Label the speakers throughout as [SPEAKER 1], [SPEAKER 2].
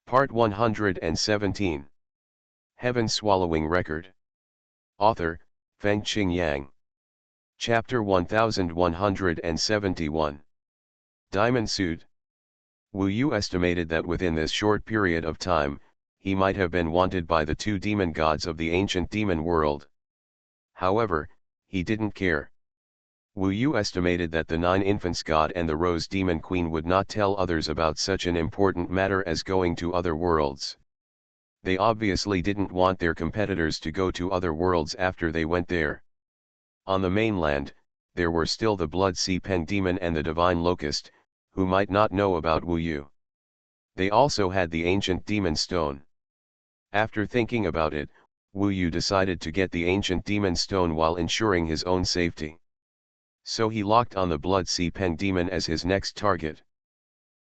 [SPEAKER 1] Part 117. Heaven Swallowing Record. Author, Feng Qing Yang. Chapter 1171. Diamond Suit. Wu Yu estimated that within this short period of time, he might have been wanted by the two demon gods of the ancient demon world. However, he didn't care. Wu Yu estimated that the Nine Infants God and the Rose Demon Queen would not tell others about such an important matter as going to other worlds. They obviously didn't want their competitors to go to other worlds after they went there. On the mainland, there were still the Blood Sea Pen Demon and the Divine Locust, who might not know about Wu Yu. They also had the Ancient Demon Stone. After thinking about it, Wu Yu decided to get the Ancient Demon Stone while ensuring his own safety. So he locked on the Blood Sea Pen Demon as his next target.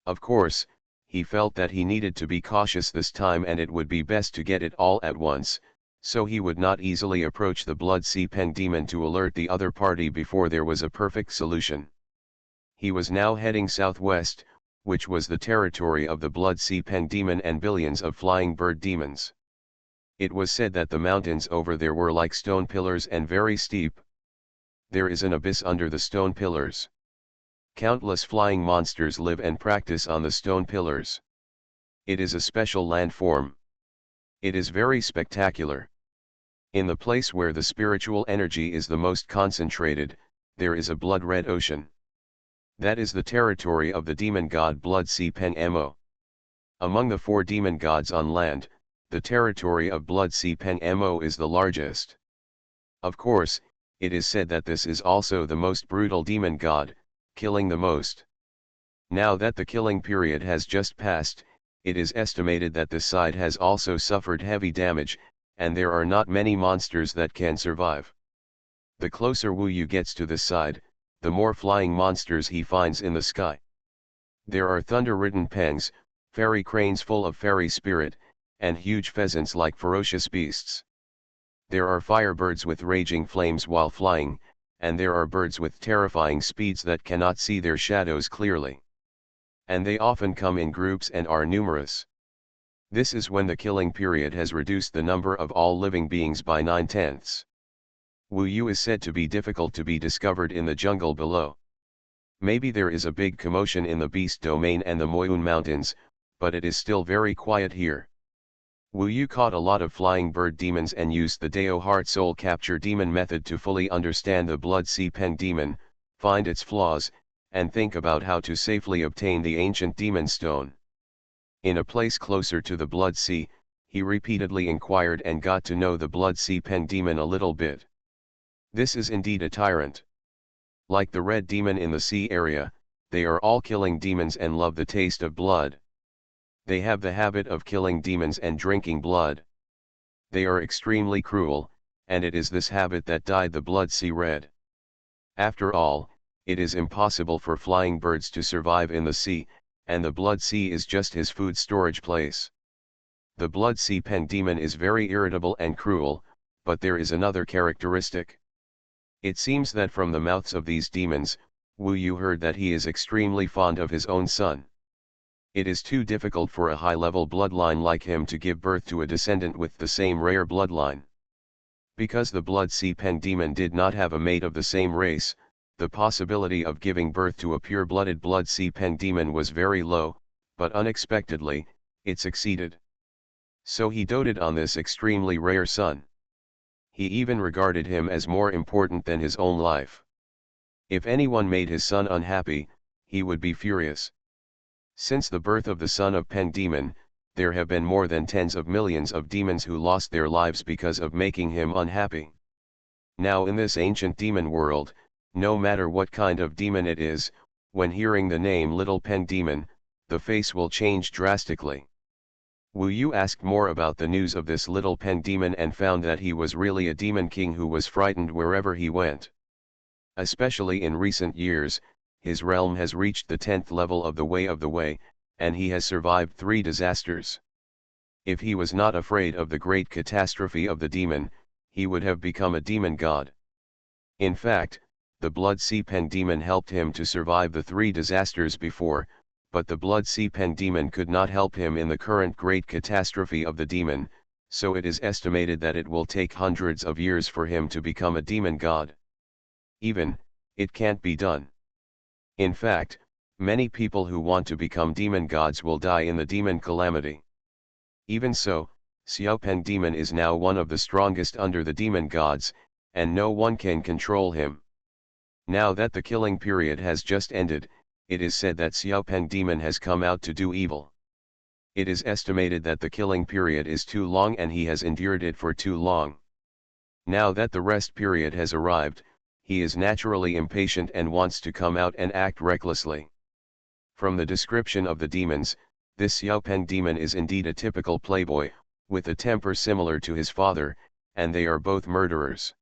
[SPEAKER 1] Of course, he felt that he needed to be cautious this time and it would be best to get it all at once, so he would not easily approach the Blood Sea Pen Demon to alert the other party before there was a perfect solution. He was now heading southwest, which was the territory of the Blood Sea Pen Demon and billions of flying bird demons. It was said that the mountains over there were like stone pillars and very steep. There is an abyss under the stone pillars. Countless flying monsters live and practice on the stone pillars. It is a special landform. It is very spectacular. In the place where the spiritual energy is the most concentrated, there is a blood-red ocean. That is the territory of the demon god Blood Sea Pen Mo. Among the four demon gods on land, the territory of Blood Sea Pen Mo is the largest. Of course, it is said that this is also the most brutal demon god, killing the most. Now that the killing period has just passed, it is estimated that this side has also suffered heavy damage, and there are not many monsters that can survive. The closer Wu Yu gets to this side, the more flying monsters he finds in the sky. There are thunder-ridden pengs, fairy cranes full of fairy spirit, and huge pheasants like ferocious beasts. There are firebirds with raging flames while flying, and there are birds with terrifying speeds that cannot see their shadows clearly. And they often come in groups and are numerous. This is when the killing period has reduced the number of all living beings by 9/10. Wu Yu is said to be difficult to be discovered in the jungle below. Maybe there is a big commotion in the Beast Domain and the Moyun Mountains, but it is still very quiet here. Wu Yu caught a lot of flying bird demons and used the Dao Heart Soul Capture Demon method to fully understand the Blood Sea Pen Demon, find its flaws, and think about how to safely obtain the Ancient Demon Stone. In a place closer to the Blood Sea, he repeatedly inquired and got to know the Blood Sea Pen Demon a little bit. This is indeed a tyrant. Like the Red Demon in the sea area, they are all killing demons and love the taste of blood. They have the habit of killing demons and drinking blood. They are extremely cruel, and it is this habit that dyed the Blood Sea red. After all, it is impossible for flying birds to survive in the sea, and the Blood Sea is just his food storage place. The Blood Sea Pen Demon is very irritable and cruel, but there is another characteristic. It seems that from the mouths of these demons, Wu Yu heard that he is extremely fond of his own son. It is too difficult for a high-level bloodline like him to give birth to a descendant with the same rare bloodline. Because the Blood Sea Pen Demon did not have a mate of the same race, the possibility of giving birth to a pure-blooded Blood Sea Pen Demon was very low, but unexpectedly, it succeeded. So he doted on this extremely rare son. He even regarded him as more important than his own life. If anyone made his son unhappy, he would be furious. Since the birth of the son of Pen Demon, there have been more than tens of millions of demons who lost their lives because of making him unhappy. Now in this ancient demon world, no matter what kind of demon it is, when hearing the name Little Pen Demon, the face will change drastically. Wu Yu asked more about the news of this Little Pen Demon and found that he was really a demon king who was frightened wherever he went. Especially in recent years, his realm has reached the 10th level of the Way, and he has survived 3 disasters. If he was not afraid of the great catastrophe of the demon, he would have become a demon god. In fact, the Blood Sea Pen Demon helped him to survive the 3 disasters before, but the Blood Sea Pen demon could not help him in the current great catastrophe of the demon, so it is estimated that it will take hundreds of years for him to become a demon god. Even, it can't be done. In fact, many people who want to become demon gods will die in the demon calamity. Even so, Xiaopen demon is now one of the strongest under the demon gods, and no one can control him. Now that the killing period has just ended, it is said that Xiaopen demon has come out to do evil. It is estimated that the killing period is too long and he has endured it for too long. Now that the rest period has arrived, he is naturally impatient and wants to come out and act recklessly. From the description of the demons, this Xiaopen demon is indeed a typical playboy, with a temper similar to his father, and they are both murderers.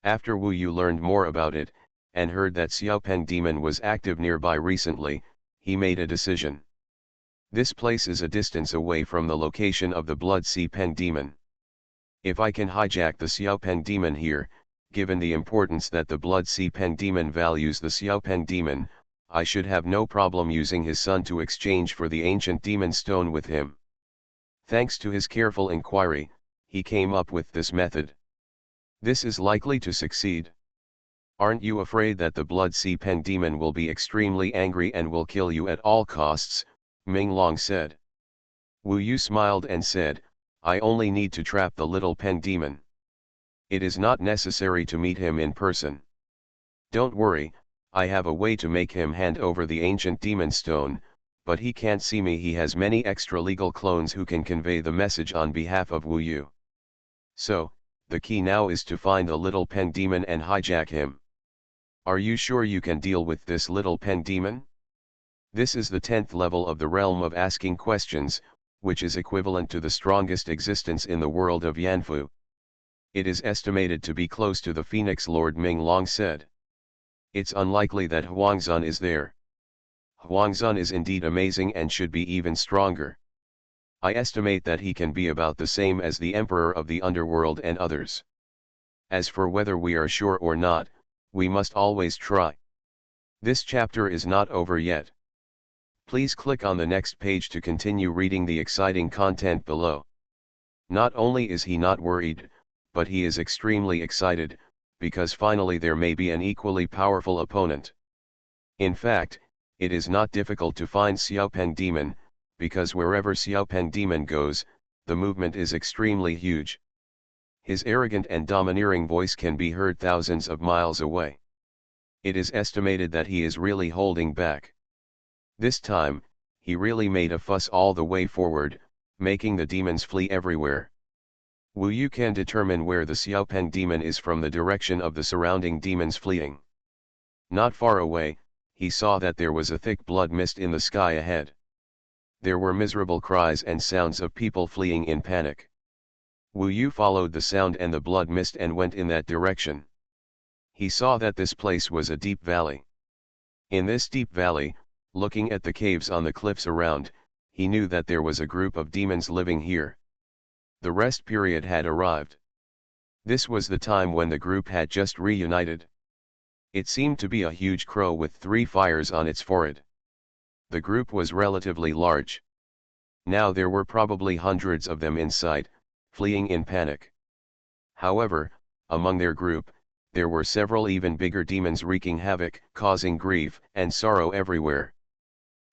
[SPEAKER 1] After Wu Yu learned more about it, and heard that Xiaopen demon was active nearby recently, he made a decision. This place is a distance away from the location of the Blood Sea Pen demon. If I can hijack the Xiaopen demon here, given the importance that the Blood Sea Pen demon values the Xiaopen demon, I should have no problem using his son to exchange for the ancient demon stone with him. Thanks to his careful inquiry, he came up with this method. This is likely to succeed. Aren't you afraid that the Blood Sea Pen demon will be extremely angry and will kill you at all costs? Ming Long said. Wu Yu smiled and said, I only need to trap the little pen demon. It is not necessary to meet him in person. Don't worry, I have a way to make him hand over the ancient demon stone, but he can't see me. He has many extra legal clones who can convey the message on behalf of Wu Yu. So, the key now is to find the little pen demon and hijack him. Are you sure you can deal with this little pen demon? This is the 10th level of the realm of asking questions, which is equivalent to the strongest existence in the world of Yanfu. It is estimated to be close to the Phoenix Lord, Ming Long said. It's unlikely that Huangzun is there. Huangzun is indeed amazing and should be even stronger. I estimate that he can be about the same as the Emperor of the Underworld and others. As for whether we are sure or not, we must always try. This chapter is not over yet. Please click on the next page to continue reading the exciting content below. Not only is he not worried, but he is extremely excited, because finally there may be an equally powerful opponent. In fact, it is not difficult to find Xiaopen demon, because wherever Xiaopen demon goes, the movement is extremely huge. His arrogant and domineering voice can be heard thousands of miles away. It is estimated that he is really holding back. This time, he really made a fuss all the way forward, making the demons flee everywhere. Wu Yu can determine where the Xiaopen demon is from the direction of the surrounding demons fleeing. Not far away, he saw that there was a thick blood mist in the sky ahead. There were miserable cries and sounds of people fleeing in panic. Wu Yu followed the sound and the blood mist and went in that direction. He saw that this place was a deep valley. In this deep valley, looking at the caves on the cliffs around, he knew that there was a group of demons living here. The rest period had arrived. This was the time when the group had just reunited. It seemed to be a huge crow with 3 fires on its forehead. The group was relatively large. Now there were probably hundreds of them in sight, fleeing in panic. However, among their group, there were several even bigger demons wreaking havoc, causing grief and sorrow everywhere.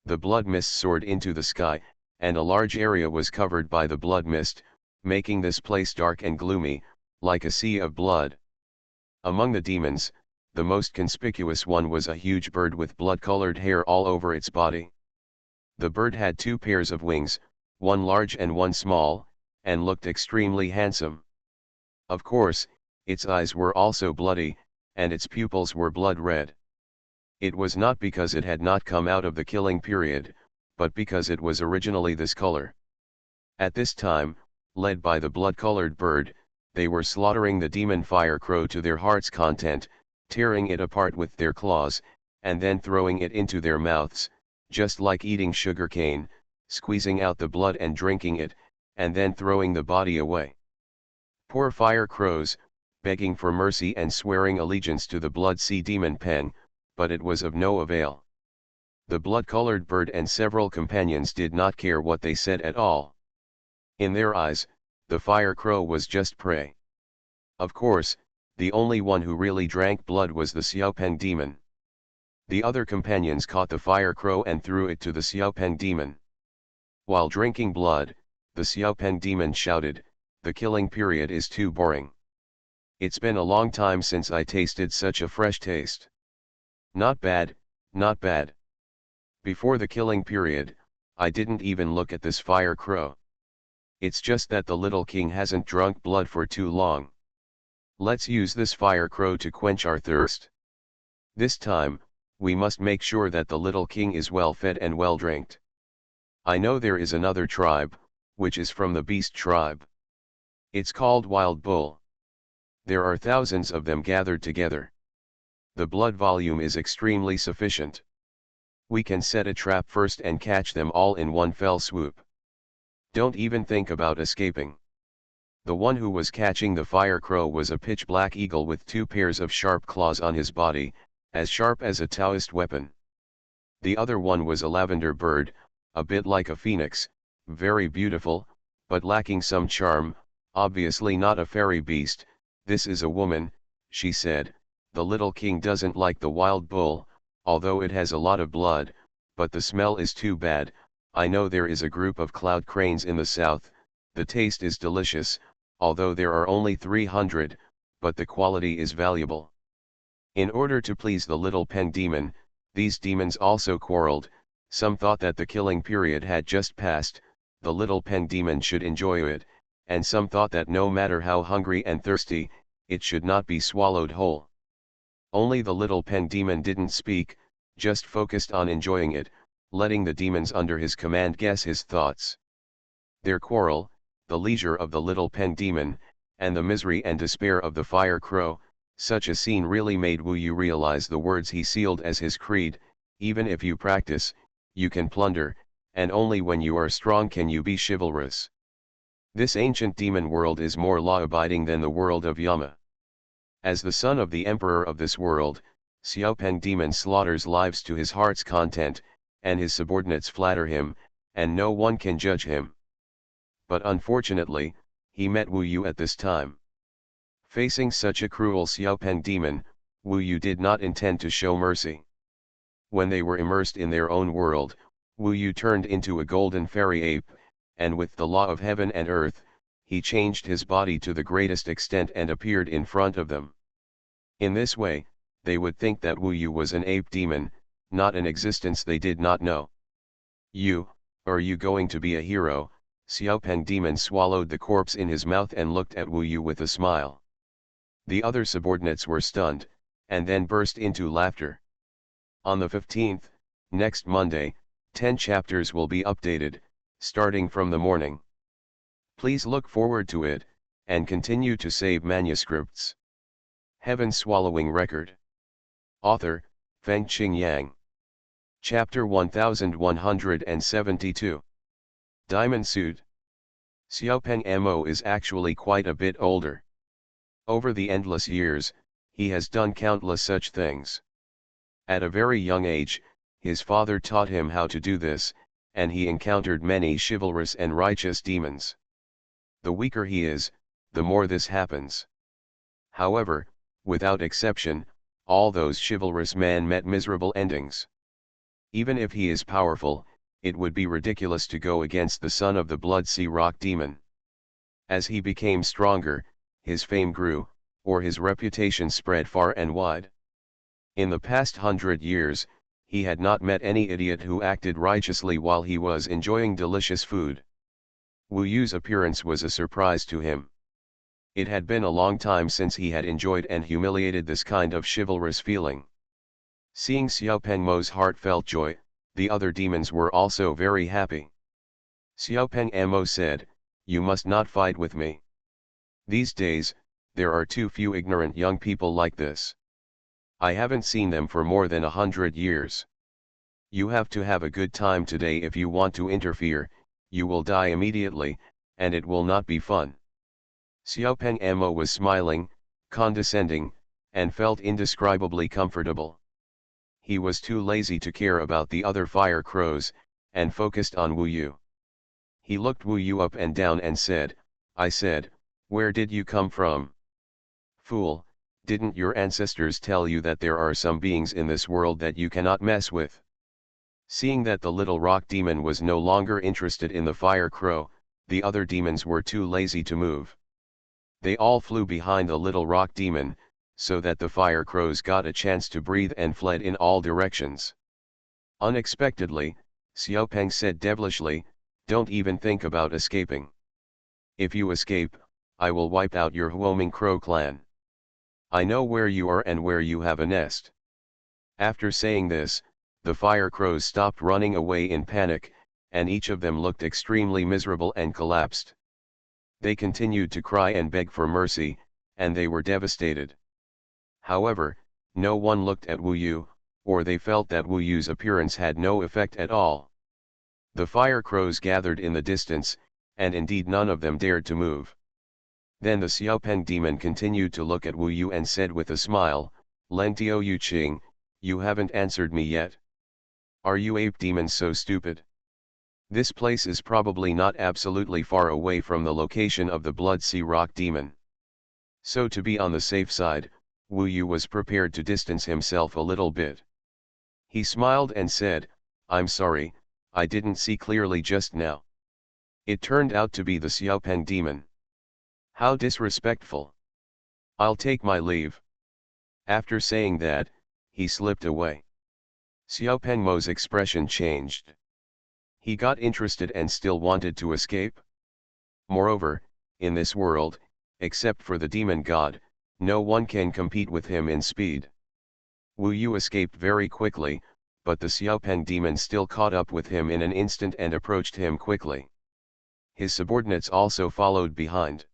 [SPEAKER 1] The blood mist soared into the sky, and a large area was covered by the blood mist, making this place dark and gloomy, like a sea of blood. Among the demons, the most conspicuous one was a huge bird with blood-colored hair all over its body. The bird had 2 pairs of wings, one large and one small, and looked extremely handsome. Of course, its eyes were also bloody, and its pupils were blood red. It was not because it had not come out of the killing period, but because it was originally this color. At this time, led by the blood-colored bird, they were slaughtering the demon fire crow to their heart's content, tearing it apart with their claws, and then throwing it into their mouths, just like eating sugar cane, squeezing out the blood and drinking it, and then throwing the body away. Poor fire crows, begging for mercy and swearing allegiance to the Blood Sea Demon Pen, but it was of no avail. The blood-colored bird and several companions did not care what they said at all. In their eyes, the fire crow was just prey. Of course, the only one who really drank blood was the Xiaopeng demon. The other companions caught the fire crow and threw it to the Xiaopeng demon. While drinking blood, the Xiaopeng demon shouted, "The killing period is too boring. It's been a long time since I tasted such a fresh taste. Not bad, not bad. Before the killing period, I didn't even look at this fire crow. It's just that the little king hasn't drunk blood for too long. Let's use this fire crow to quench our thirst. This time, we must make sure that the little king is well fed and well drinked. I know there is another tribe, which is from the beast tribe. It's called Wild Bull. There are thousands of them gathered together. The blood volume is extremely sufficient. We can set a trap first and catch them all in one fell swoop. Don't even think about escaping." The one who was catching the fire crow was a pitch-black eagle with 2 pairs of sharp claws on his body, as sharp as a Taoist weapon. The other one was a lavender bird, a bit like a phoenix, very beautiful, but lacking some charm, obviously not a fairy beast. "This is a woman," she said. "The little king doesn't like the wild bull, although it has a lot of blood, but the smell is too bad. I know there is a group of cloud cranes in the south, the taste is delicious, although there are only 300, but the quality is valuable." In order to please the little pen demon, these demons also quarreled. Some thought that the killing period had just passed, the little pen demon should enjoy it, and some thought that no matter how hungry and thirsty, it should not be swallowed whole. Only the little pen demon didn't speak, just focused on enjoying it, letting the demons under his command guess his thoughts. Their quarrel, the leisure of the little pen demon, and the misery and despair of the fire crow, such a scene really made Wu Yu realize the words he sealed as his creed: even if you practice, you can plunder, and only when you are strong can you be chivalrous. This ancient demon world is more law-abiding than the world of Yama. As the son of the emperor of this world, Xiaopeng demon slaughters lives to his heart's content, and his subordinates flatter him, and no one can judge him. But unfortunately, he met Wu Yu at this time. Facing such a cruel Xiaopeng demon, Wu Yu did not intend to show mercy. When they were immersed in their own world, Wu Yu turned into a golden fairy ape, and with the law of heaven and earth, he changed his body to the greatest extent and appeared in front of them. In this way, they would think that Wu Yu was an ape demon, not an existence they did not know. Are you going to be a hero?" Xiaopeng demon swallowed the corpse in his mouth and looked at Wu Yu with a smile. The other subordinates were stunned, and then burst into laughter. On the 15th, next Monday, 10 chapters will be updated, starting from the morning. Please look forward to it, and continue to save manuscripts. Heaven Swallowing Record. Author, Feng Qing Yang. Chapter 1172. Diamond Suit. Xiaopeng Mo is actually quite a bit older. Over the endless years, he has done countless such things. At a very young age, his father taught him how to do this, and he encountered many chivalrous and righteous demons. The weaker he is, the more this happens. However, without exception, all those chivalrous men met miserable endings. Even if he is powerful, it would be ridiculous to go against the son of the Blood Sea Rock Demon. As he became stronger, his fame grew, or his reputation spread far and wide. In the past 100 years, he had not met any idiot who acted righteously while he was enjoying delicious food. Wu Yu's appearance was a surprise to him. It had been a long time since he had enjoyed and humiliated this kind of chivalrous feeling. Seeing Xiaopeng Mo's heartfelt joy, the other demons were also very happy. Xiaopeng Mo said, "You must not fight with me. These days, there are too few ignorant young people like this. I haven't seen them for more than 100 years. You have to have a good time today. If you want to interfere, you will die immediately, and it will not be fun." Xiaopeng Mo was smiling, condescending, and felt indescribably comfortable. He was too lazy to care about the other fire crows, and focused on Wu Yu. He looked Wu Yu up and down and said, "I said, where did you come from? Fool, didn't your ancestors tell you that there are some beings in this world that you cannot mess with?" Seeing that the little rock demon was no longer interested in the fire crow, the other demons were too lazy to move. They all flew behind the little rock demon, so that the fire crows got a chance to breathe and fled in all directions. Unexpectedly, Xiaopeng said devilishly, "Don't even think about escaping. If you escape, I will wipe out your Huoming Crow clan. I know where you are and where you have a nest." After saying this, the fire crows stopped running away in panic, and each of them looked extremely miserable and collapsed. They continued to cry and beg for mercy, and they were devastated. However, no one looked at Wu Yu, or they felt that Wu Yu's appearance had no effect at all. The fire crows gathered in the distance, and indeed none of them dared to move. Then the Xiaopeng demon continued to look at Wu Yu and said with a smile, "Lentio Yu Qing, you haven't answered me yet. Are you ape demons so stupid? This place is probably not absolutely far away from the location of the Blood Sea Rock demon." So to be on the safe side, Wu Yu was prepared to distance himself a little bit. He smiled and said, "I'm sorry, I didn't see clearly just now." It turned out to be the Xiaopeng demon. How disrespectful. I'll take my leave. After saying that, he slipped away. Xiaopeng Mo's expression changed. He got interested and still wanted to escape. Moreover, in this world, except for the demon god, no one can compete with him in speed. Wu Yu escaped very quickly, but the Xiaopeng demon still caught up with him in an instant and approached him quickly. His subordinates also followed behind.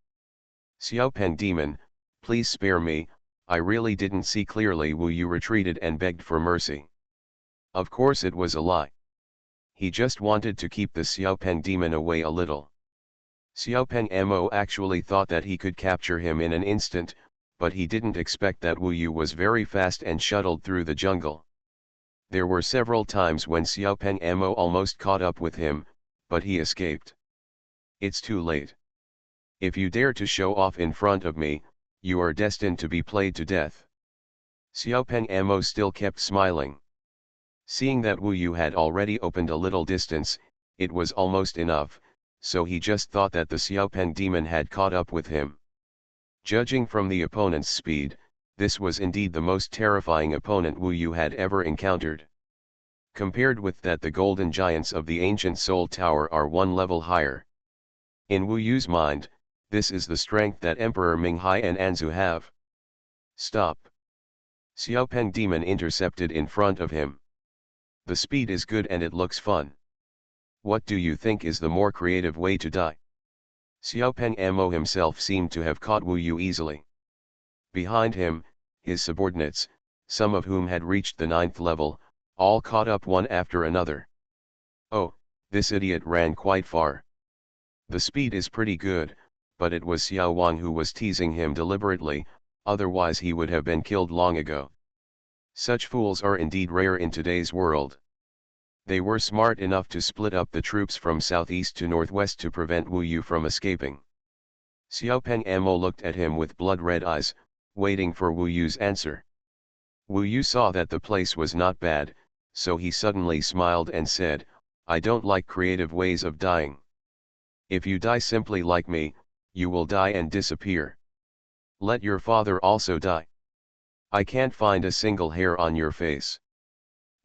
[SPEAKER 1] "Xiaopeng demon, please spare me, I really didn't see clearly." Wu Yu retreated and begged for mercy. Of course it was a lie. He just wanted to keep the Xiaopeng demon away a little. Xiaopeng Mo actually thought that he could capture him in an instant, but he didn't expect that Wu Yu was very fast and shuttled through the jungle. There were several times when Xiaopeng Mo almost caught up with him, but he escaped. It's too late. If you dare to show off in front of me, you are destined to be played to death. Xiaopeng Mo still kept smiling. Seeing that Wu Yu had already opened a little distance, it was almost enough, so he just thought that the Xiaopeng demon had caught up with him. Judging from the opponent's speed, this was indeed the most terrifying opponent Wu Yu had ever encountered. Compared with that, the golden giants of the ancient Soul Tower are one level higher. In Wu Yu's mind, this is the strength that Emperor Minghai and Anzu have. Stop! Xiaopeng demon intercepted in front of him. The speed is good and it looks fun. What do you think is the more creative way to die? Xiaopeng Mo himself seemed to have caught Wu Yu easily. Behind him, his subordinates, some of whom had reached the 9th level, all caught up one after another. Oh, this idiot ran quite far. The speed is pretty good, but it was Xuanhuan who was teasing him deliberately, otherwise he would have been killed long ago. Such fools are indeed rare in today's world. They were smart enough to split up the troops from southeast to northwest to prevent Wu Yu from escaping. Xiaopeng Mo looked at him with blood-red eyes, waiting for Wu Yu's answer. Wu Yu saw that the place was not bad, so he suddenly smiled and said, "I don't like creative ways of dying. If you die simply like me, you will die and disappear. Let your father also die. I can't find a single hair on your face."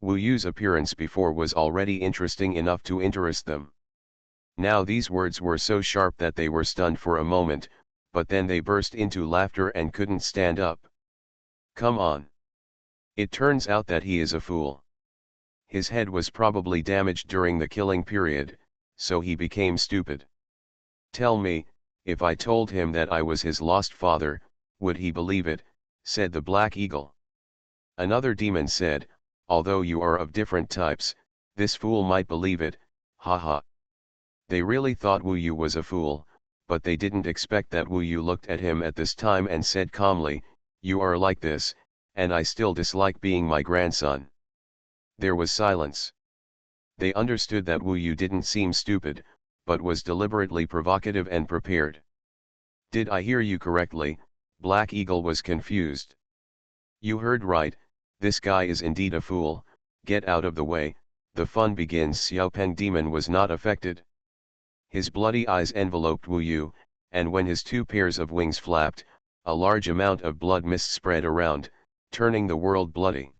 [SPEAKER 1] Wu Yu's appearance before was already interesting enough to interest them. Now these words were so sharp that they were stunned for a moment, but then they burst into laughter and couldn't stand up. Come on. It turns out that he is a fool. His head was probably damaged during the killing period, so he became stupid. Tell me, if I told him that I was his lost father, would he believe it? Said the Black Eagle. Another demon said, although you are of different types, this fool might believe it, haha. They really thought Wu Yu was a fool, but they didn't expect that Wu Yu looked at him at this time and said calmly, "You are like this, and I still dislike being my grandson. There was silence. They understood that Wu Yu didn't seem stupid, but was deliberately provocative and prepared. Did I hear you correctly? Black Eagle was confused. You heard right, this guy is indeed a fool. Get out of the way, the fun begins. Xiaopeng Demon was not affected. His bloody eyes enveloped Wu Yu, and when his two pairs of wings flapped, a large amount of blood mist spread around, turning the world bloody.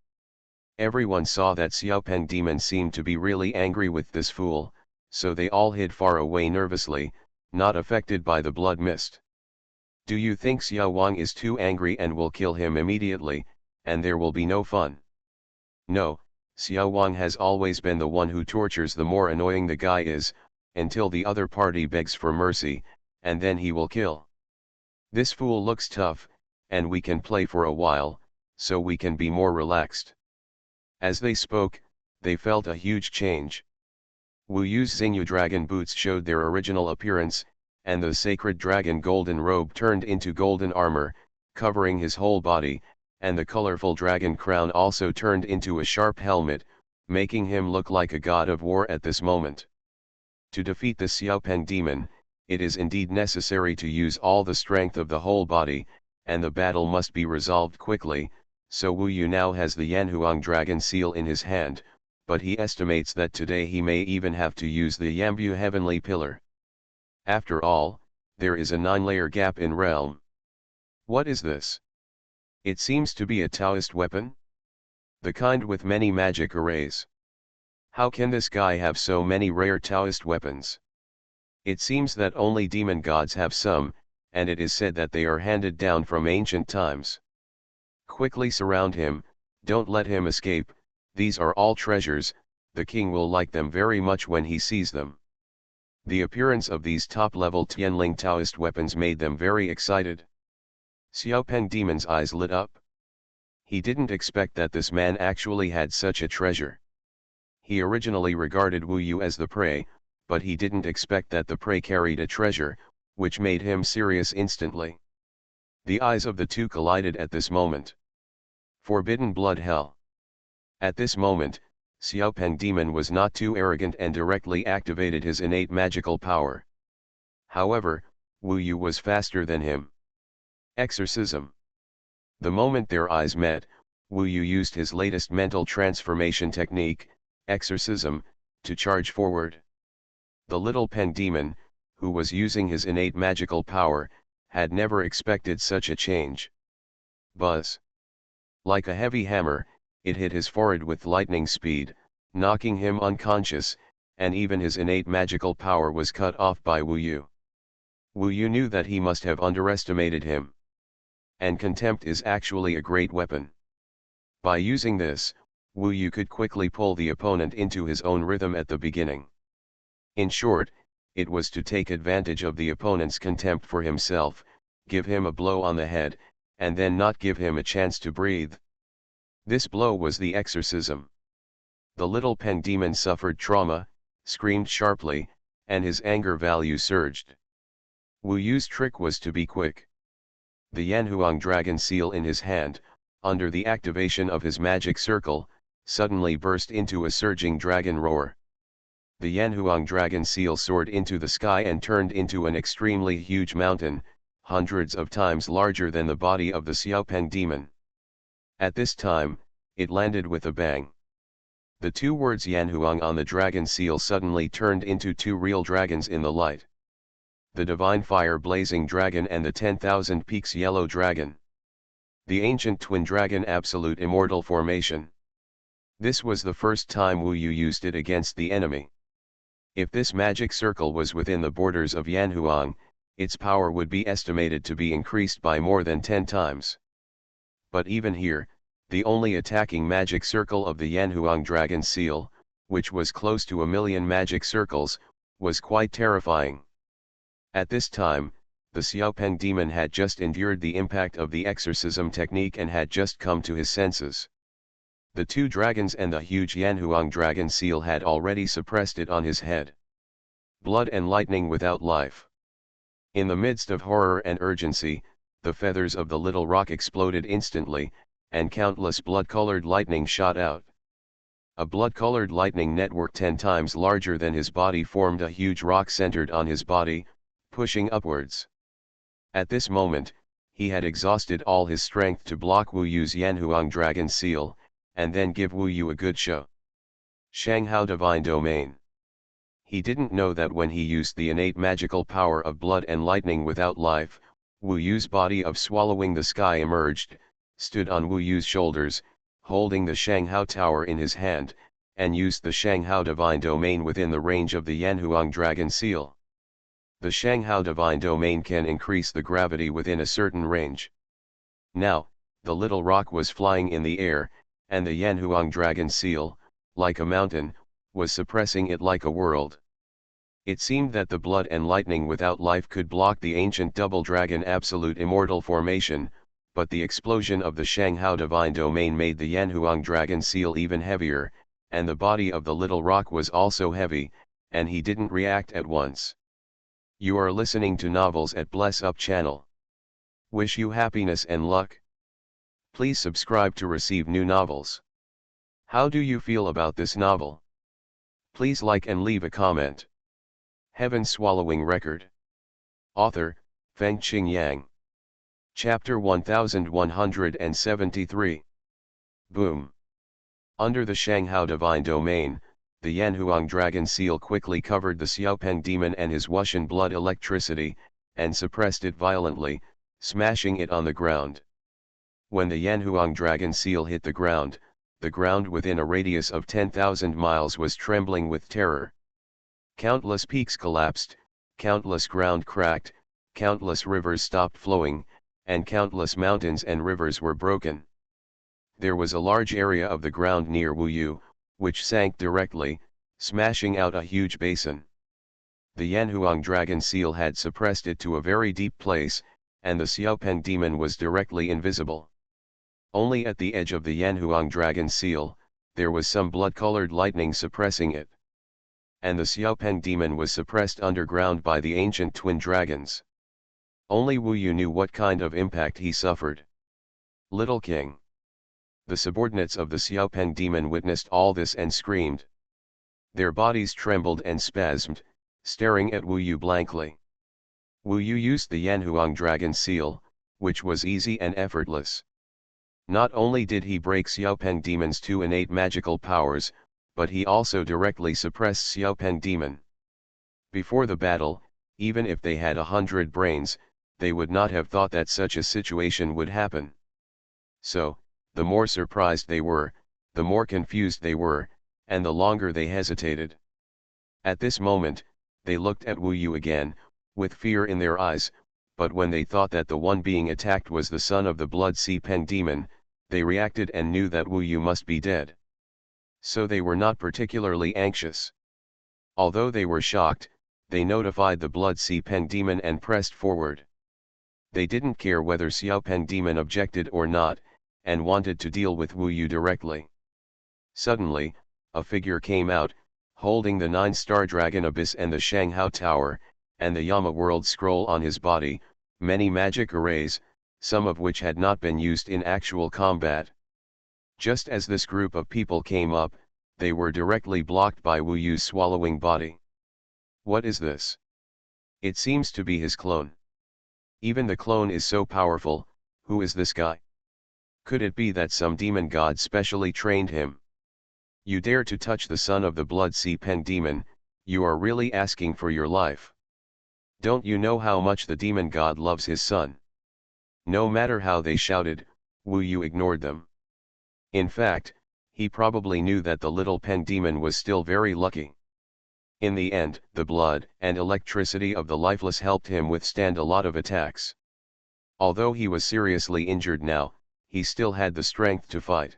[SPEAKER 1] Everyone saw that Xiaopeng Demon seemed to be really angry with this fool, so they all hid far away nervously, not affected by the blood mist. Do you think Xuanhuan is too angry and will kill him immediately, and there will be no fun? No, Xuanhuan has always been the one who tortures the more annoying the guy is, until the other party begs for mercy, and then he will kill. This fool looks tough, and we can play for a while, so we can be more relaxed. As they spoke, they felt a huge change. Wu Yu's Xingyu dragon boots showed their original appearance, and the sacred dragon golden robe turned into golden armor, covering his whole body, and the colorful dragon crown also turned into a sharp helmet, making him look like a god of war at this moment. To defeat the Xiaopeng demon, it is indeed necessary to use all the strength of the whole body, and the battle must be resolved quickly, so Wu Yu now has the Yanhuang dragon seal in his hand, but he estimates that today he may even have to use the Yambu heavenly pillar. After all, there is a 9-layer gap in realm. What is this? It seems to be a Taoist weapon? The kind with many magic arrays. How can this guy have so many rare Taoist weapons? It seems that only demon gods have some, and it is said that they are handed down from ancient times. Quickly surround him, don't let him escape. These are all treasures, the king will like them very much when he sees them. The appearance of these top-level Tianling Taoist weapons made them very excited. Xiaopeng Demon's eyes lit up. He didn't expect that this man actually had such a treasure. He originally regarded Wu Yu as the prey, but he didn't expect that the prey carried a treasure, which made him serious instantly. The eyes of the two collided at this moment. Forbidden blood hell. At this moment, Xiaopeng Demon was not too arrogant and directly activated his innate magical power. However, Wu Yu was faster than him. Exorcism. The moment their eyes met, Wu Yu used his latest mental transformation technique, exorcism, to charge forward. The little pen demon, who was using his innate magical power, had never expected such a change. Buzz. Like a heavy hammer, it hit his forehead with lightning speed, knocking him unconscious, and even his innate magical power was cut off by Wu Yu. Wu Yu knew that he must have underestimated him. And contempt is actually a great weapon. By using this, Wu Yu could quickly pull the opponent into his own rhythm at the beginning. In short, it was to take advantage of the opponent's contempt for himself, give him a blow on the head, and then not give him a chance to breathe. This blow was the exorcism. The little pen demon suffered trauma, screamed sharply, and his anger value surged. Wu Yu's trick was to be quick. The Yanhuang dragon seal in his hand, under the activation of his magic circle, suddenly burst into a surging dragon roar. The Yanhuang dragon seal soared into the sky and turned into an extremely huge mountain, hundreds of times larger than the body of the Xiaopeng demon. At this time, it landed with a bang. The two words Yanhuang on the dragon seal suddenly turned into two real dragons in the light. The divine fire blazing dragon and the 10,000 peaks yellow dragon. The ancient twin dragon absolute immortal formation. This was the first time Wu Yu used it against the enemy. If this magic circle was within the borders of Yanhuang, its power would be estimated to be increased by more than 10 times. But even here, the only attacking magic circle of the Yanhuang dragon seal, which was close to 1,000,000 magic circles, was quite terrifying. At this time, the Xiaopeng demon had just endured the impact of the exorcism technique and had just come to his senses. The two dragons and the huge Yanhuang dragon seal had already suppressed it on his head. Blood and lightning without life. In the midst of horror and urgency, the feathers of the little rock exploded instantly, and countless blood-colored lightning shot out. A blood-colored lightning network 10 times larger than his body formed a huge rock centered on his body, pushing upwards. At this moment, he had exhausted all his strength to block Wu Yu's Yanhuang dragon seal, and then give Wu Yu a good show. Shanghao Divine Domain. He didn't know that when he used the innate magical power of blood and lightning without life, Wu Yu's body of swallowing the sky emerged, stood on Wu Yu's shoulders, holding the Shanghao Tower in his hand, and used the Shanghao Divine Domain within the range of the Yanhuang Dragon Seal. The Shanghao Divine Domain can increase the gravity within a certain range. Now, the little rock was flying in the air, and the Yanhuang Dragon Seal, like a mountain, was suppressing it like a world. It seemed that the blood and lightning without life could block the ancient double dragon absolute immortal formation, but the explosion of the Shanghao Divine Domain made the Yanhuang Dragon Seal even heavier, and the body of the little rock was also heavy, and he didn't react at once. You are listening to Novels at Bless Up channel. Wish you happiness and luck. Please subscribe to receive new novels. How do you feel about this novel? Please like and leave a comment. Heaven Swallowing Record. Author, Feng Qing Yang. Chapter 1173. Boom. Under the Shanghao Divine Domain, the Yanhuang Dragon Seal quickly covered the Xiaopeng demon and his Wuxian blood electricity, and suppressed it violently, smashing it on the ground. When the Yanhuang Dragon Seal hit the ground within a radius of 10,000 miles was trembling with terror. Countless peaks collapsed, countless ground cracked, countless rivers stopped flowing, and countless mountains and rivers were broken. There was a large area of the ground near Wu Yu, which sank directly, smashing out a huge basin. The Yanhuang Dragon Seal had suppressed it to a very deep place, and the Xiaopeng demon was directly invisible. Only at the edge of the Yanhuang Dragon Seal, there was some blood-colored lightning suppressing it. And the Xiaopeng demon was suppressed underground by the ancient twin dragons. Only Wu Yu knew what kind of impact he suffered. Little King. The subordinates of the Xiaopeng demon witnessed all this and screamed. Their bodies trembled and spasmed, staring at Wu Yu blankly. Wu Yu used the Yanhuang Dragon Seal, which was easy and effortless. Not only did he break Xiaopeng demon's two innate magical powers, but he also directly suppressed Xiaopeng demon. Before the battle, even if they had 100 brains, they would not have thought that such a situation would happen. So, the more surprised they were, the more confused they were, and the longer they hesitated. At this moment, they looked at Wu Yu again, with fear in their eyes, but when they thought that the one being attacked was the son of the Blood Sea Peng demon, they reacted and knew that Wu Yu must be dead. So they were not particularly anxious. Although they were shocked, they notified the Blood Sea Peng demon and pressed forward. They didn't care whether Xiaopeng demon objected or not, and wanted to deal with Wu Yu directly. Suddenly, a figure came out, holding the 9-star dragon abyss and the Shanghao Tower, and the Yama World scroll on his body, many magic arrays, some of which had not been used in actual combat. Just as this group of people came up, they were directly blocked by Wu Yu's swallowing body. What is this? It seems to be his clone. Even the clone is so powerful. Who is this guy? Could it be that some demon god specially trained him? You dare to touch the son of the Blood Sea Peng demon, you are really asking for your life. Don't you know how much the demon god loves his son? No matter how they shouted, Wu Yu ignored them. In fact, he probably knew that the little Peng demon was still very lucky. In the end, the blood and electricity of the lifeless helped him withstand a lot of attacks. Although he was seriously injured now, he still had the strength to fight.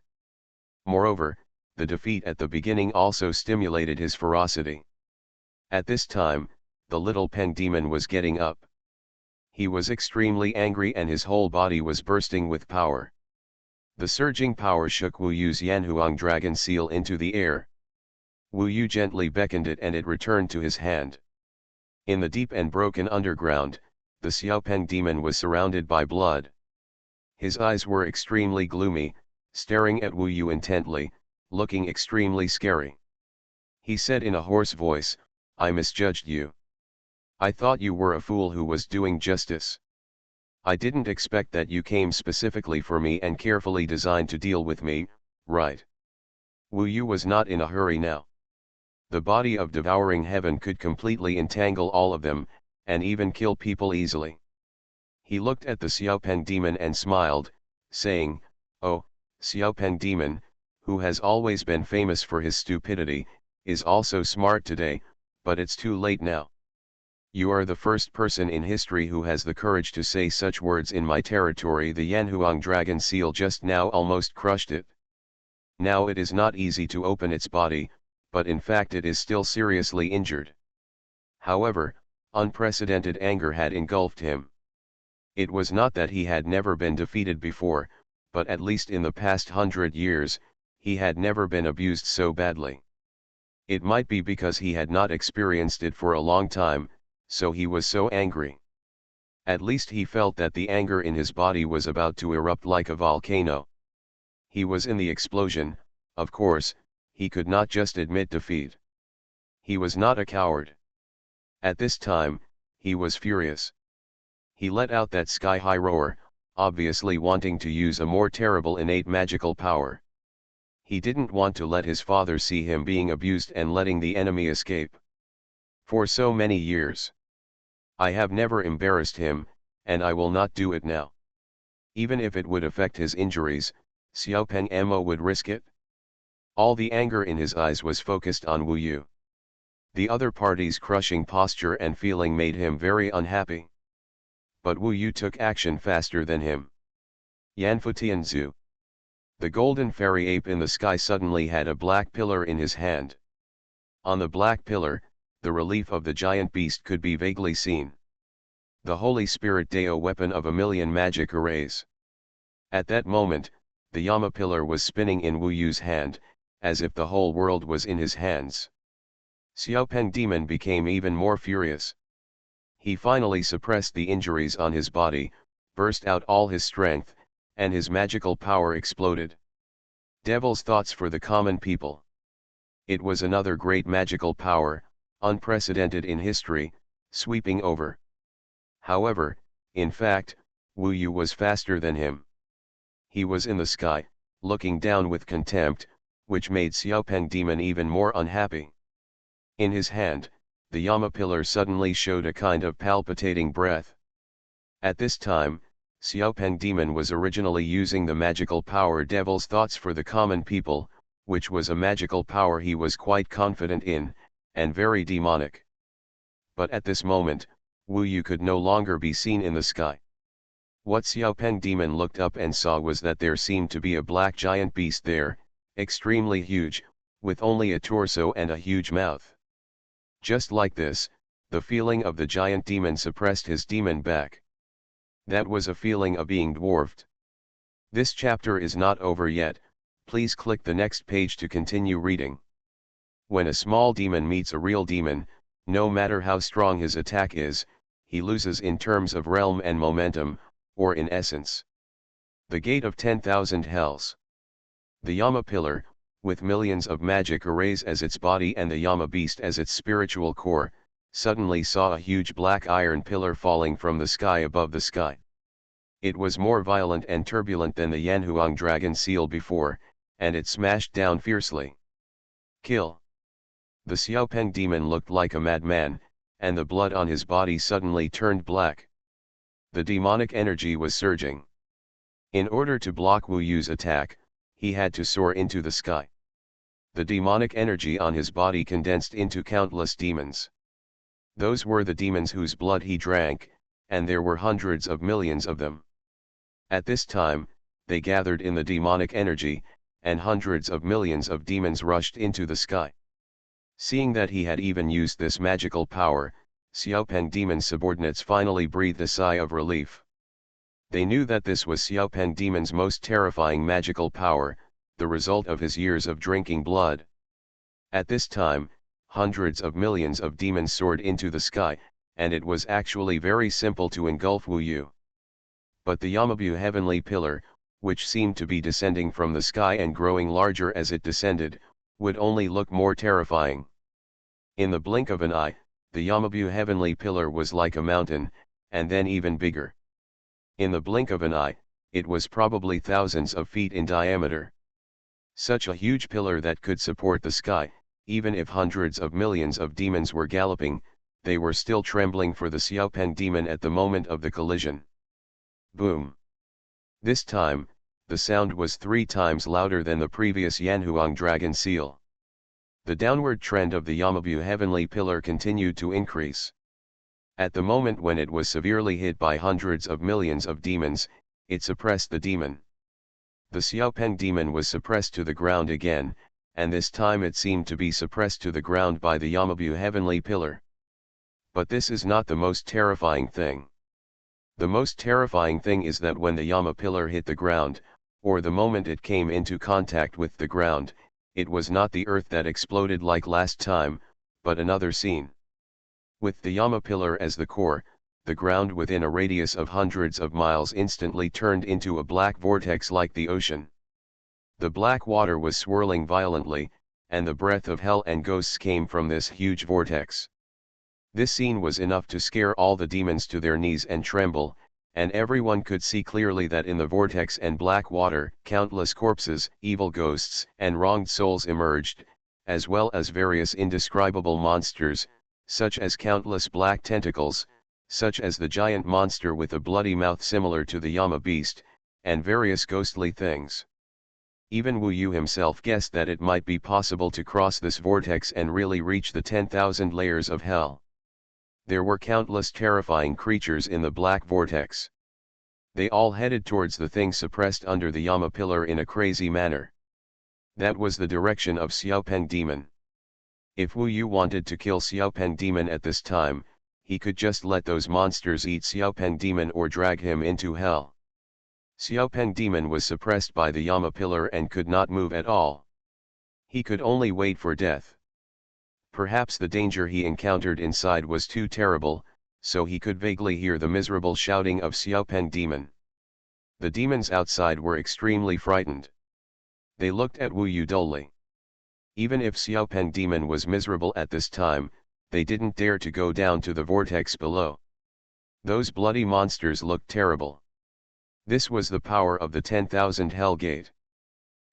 [SPEAKER 1] Moreover, the defeat at the beginning also stimulated his ferocity. At this time, the little Peng demon was getting up. He was extremely angry and his whole body was bursting with power. The surging power shook Wu Yu's Yanhuang Dragon Seal into the air. Wu Yu gently beckoned it and it returned to his hand. In the deep and broken underground, the Xiaopeng demon was surrounded by blood. His eyes were extremely gloomy, staring at Wu Yu intently, looking extremely scary. He said in a hoarse voice, "I misjudged you. I thought you were a fool who was doing justice. I didn't expect that you came specifically for me and carefully designed to deal with me, right?" Wu Yu was not in a hurry now. The body of devouring heaven could completely entangle all of them, and even kill people easily. He looked at the Xiaopeng demon and smiled, saying, "Oh, Xiaopeng demon, who has always been famous for his stupidity, is also smart today, but it's too late now. You are the first person in history who has the courage to say such words in my territory." The Yanhuang dragon seal just now almost crushed it. Now it is not easy to open its body, but in fact it is still seriously injured. However, unprecedented anger had engulfed him. It was not that he had never been defeated before, but at least in the past 100 years, he had never been abused so badly. It might be because he had not experienced it for a long time, so he was so angry. At least he felt that the anger in his body was about to erupt like a volcano. He was in the explosion, of course, he could not just admit defeat. He was not a coward. At this time, he was furious. He let out that sky-high roar, obviously wanting to use a more terrible innate magical power. He didn't want to let his father see him being abused and letting the enemy escape. For so many years, I have never embarrassed him, and I will not do it now. Even if it would affect his injuries, Xiaopeng Mo would risk it. All the anger in his eyes was focused on Wu Yu. The other party's crushing posture and feeling made him very unhappy. But Wu Yu took action faster than him. Yanfu Zhu. The golden fairy ape in the sky suddenly had a black pillar in his hand. On the black pillar, the relief of the giant beast could be vaguely seen. The Holy Spirit Dao weapon of 1,000,000 magic arrays. At that moment, the Yama pillar was spinning in Wu Yu's hand, as if the whole world was in his hands. Xiaopeng demon became even more furious. He finally suppressed the injuries on his body, burst out all his strength, and his magical power exploded. Devil's thoughts for the common people. It was another great magical power, unprecedented in history, sweeping over. However, in fact, Wu Yu was faster than him. He was in the sky, looking down with contempt, which made Xiaopeng demon even more unhappy. In his hand, the Yama pillar suddenly showed a kind of palpitating breath. At this time, Xiaopeng demon was originally using the magical power Devil's Thoughts for the common people, which was a magical power he was quite confident in, and very demonic. But at this moment, Wu Yu could no longer be seen in the sky. What Xiaopeng demon looked up and saw was that there seemed to be a black giant beast there, extremely huge, with only a torso and a huge mouth. Just like this, the feeling of the giant demon suppressed his demon back. That was a feeling of being dwarfed. This chapter is not over yet, please click the next page to continue reading. When a small demon meets a real demon, no matter how strong his attack is, he loses in terms of realm and momentum, or in essence. The Gate of 10,000 Hells. The Yama Pillar, with millions of magic arrays as its body and the Yama Beast as its spiritual core, suddenly saw a huge black iron pillar falling from the sky above the sky. It was more violent and turbulent than the Yanhuang dragon seal before, and it smashed down fiercely. Kill. The Xiaopeng demon looked like a madman, and the blood on his body suddenly turned black. The demonic energy was surging. In order to block Wu Yu's attack, he had to soar into the sky. The demonic energy on his body condensed into countless demons. Those were the demons whose blood he drank, and there were hundreds of millions of them. At this time, they gathered in the demonic energy, and hundreds of millions of demons rushed into the sky. Seeing that he had even used this magical power, Xiaopeng demon's subordinates finally breathed a sigh of relief. They knew that this was Xiaopeng demon's most terrifying magical power, the result of his years of drinking blood. At this time, hundreds of millions of demons soared into the sky, and it was actually very simple to engulf Wu Yu. But the Yamabu heavenly pillar, which seemed to be descending from the sky and growing larger as it descended, would only look more terrifying. In the blink of an eye, the Yamabu heavenly pillar was like a mountain, and then even bigger. In the blink of an eye, it was probably thousands of feet in diameter. Such a huge pillar that could support the sky, even if hundreds of millions of demons were galloping, they were still trembling for the Xiaopen demon at the moment of the collision. Boom! This time, the sound was 3 times louder than the previous Yanhuang dragon seal. The downward trend of the Yamabu heavenly pillar continued to increase. At the moment when it was severely hit by hundreds of millions of demons, it suppressed the demon. The Xiaopen demon was suppressed to the ground again, and this time it seemed to be suppressed to the ground by the Yamabu heavenly pillar. But this is not the most terrifying thing. The most terrifying thing is that when the Yama pillar hit the ground, or the moment it came into contact with the ground, it was not the earth that exploded like last time, but another scene. With the Yama pillar as the core, the ground within a radius of hundreds of miles instantly turned into a black vortex like the ocean. The black water was swirling violently, and the breath of hell and ghosts came from this huge vortex. This scene was enough to scare all the demons to their knees and tremble, and everyone could see clearly that in the vortex and black water, countless corpses, evil ghosts, and wronged souls emerged, as well as various indescribable monsters, such as countless black tentacles, such as the giant monster with a bloody mouth similar to the Yama beast, and various ghostly things. Even Wu Yu himself guessed that it might be possible to cross this vortex and really reach the 10,000 layers of hell. There were countless terrifying creatures in the black vortex. They all headed towards the thing suppressed under the Yama pillar in a crazy manner. That was the direction of Xiaopen demon. If Wu Yu wanted to kill Xiaopen demon at this time, he could just let those monsters eat Xiaopen demon or drag him into hell. Xiaopen demon was suppressed by the Yama pillar and could not move at all. He could only wait for death. Perhaps the danger he encountered inside was too terrible, so he could vaguely hear the miserable shouting of Xiaopen demon. The demons outside were extremely frightened. They looked at Wu Yu dully. Even if Xiaopen demon was miserable at this time, they didn't dare to go down to the vortex below. Those bloody monsters looked terrible. This was the power of the 10,000 Hell Gate.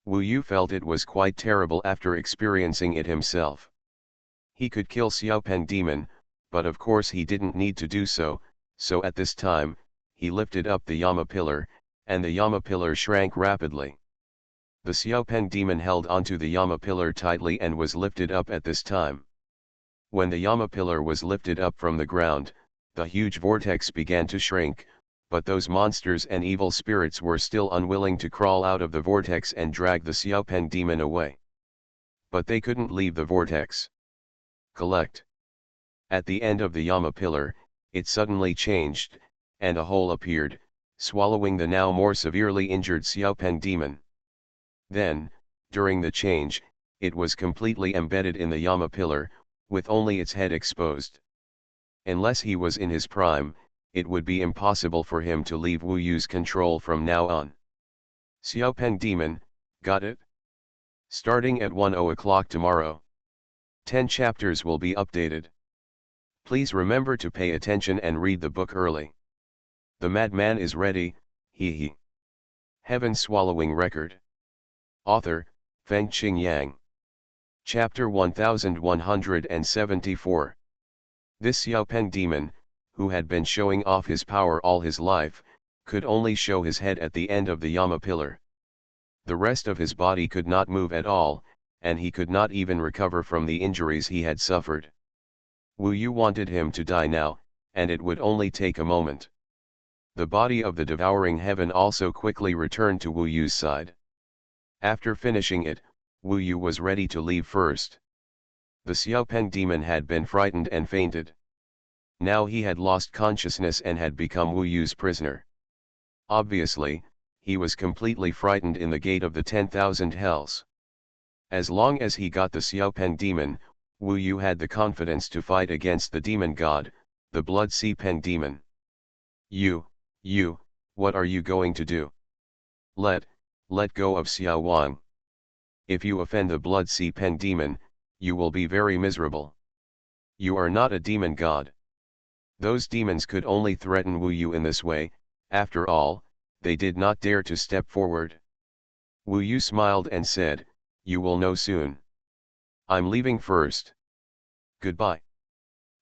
[SPEAKER 1] Wu Yu felt it was quite terrible after experiencing it himself. He could kill Xiaopen demon, but of course he didn't need to do so, so at this time, he lifted up the Yama pillar, and the Yama pillar shrank rapidly. The Xiaopen demon held onto the Yama pillar tightly and was lifted up at this time. When the Yama pillar was lifted up from the ground, the huge vortex began to shrink, but those monsters and evil spirits were still unwilling to crawl out of the vortex and drag the Xiaopen demon away. But they couldn't leave the vortex. Collect. At the end of the Yama pillar, it suddenly changed, and a hole appeared, swallowing the now more severely injured Xiaopen demon. Then, during the change, it was completely embedded in the Yama pillar, with only its head exposed. Unless he was in his prime, it would be impossible for him to leave Wu Yu's control from now on. Xiaopen demon, got it? Starting at 10:00 tomorrow. 10 chapters will be updated. Please remember to pay attention and read the book early. The madman is ready, hee hee. Heaven swallowing record. Author, Feng Qing Yang. Chapter 1174. This Xiaopen demon, who had been showing off his power all his life, could only show his head at the end of the Yama pillar. The rest of his body could not move at all, and he could not even recover from the injuries he had suffered. Wu Yu wanted him to die now, and it would only take a moment. The body of the devouring heaven also quickly returned to Wu Yu's side. After finishing it, Wu Yu was ready to leave first. The Xiaopen demon had been frightened and fainted. Now he had lost consciousness and had become Wu Yu's prisoner. Obviously, he was completely frightened in the gate of the 10,000 hells. As long as he got the Xiaopen demon, Wu Yu had the confidence to fight against the demon god, the Blood Sea Pen demon. You, what are you going to do? Let, let go of Xuanhuan. If you offend the Blood Sea Pen demon, you will be very miserable. You are not a demon god. Those demons could only threaten Wu Yu in this way. After all, they did not dare to step forward. Wu Yu smiled and said, "You will know soon. I'm leaving first. Goodbye."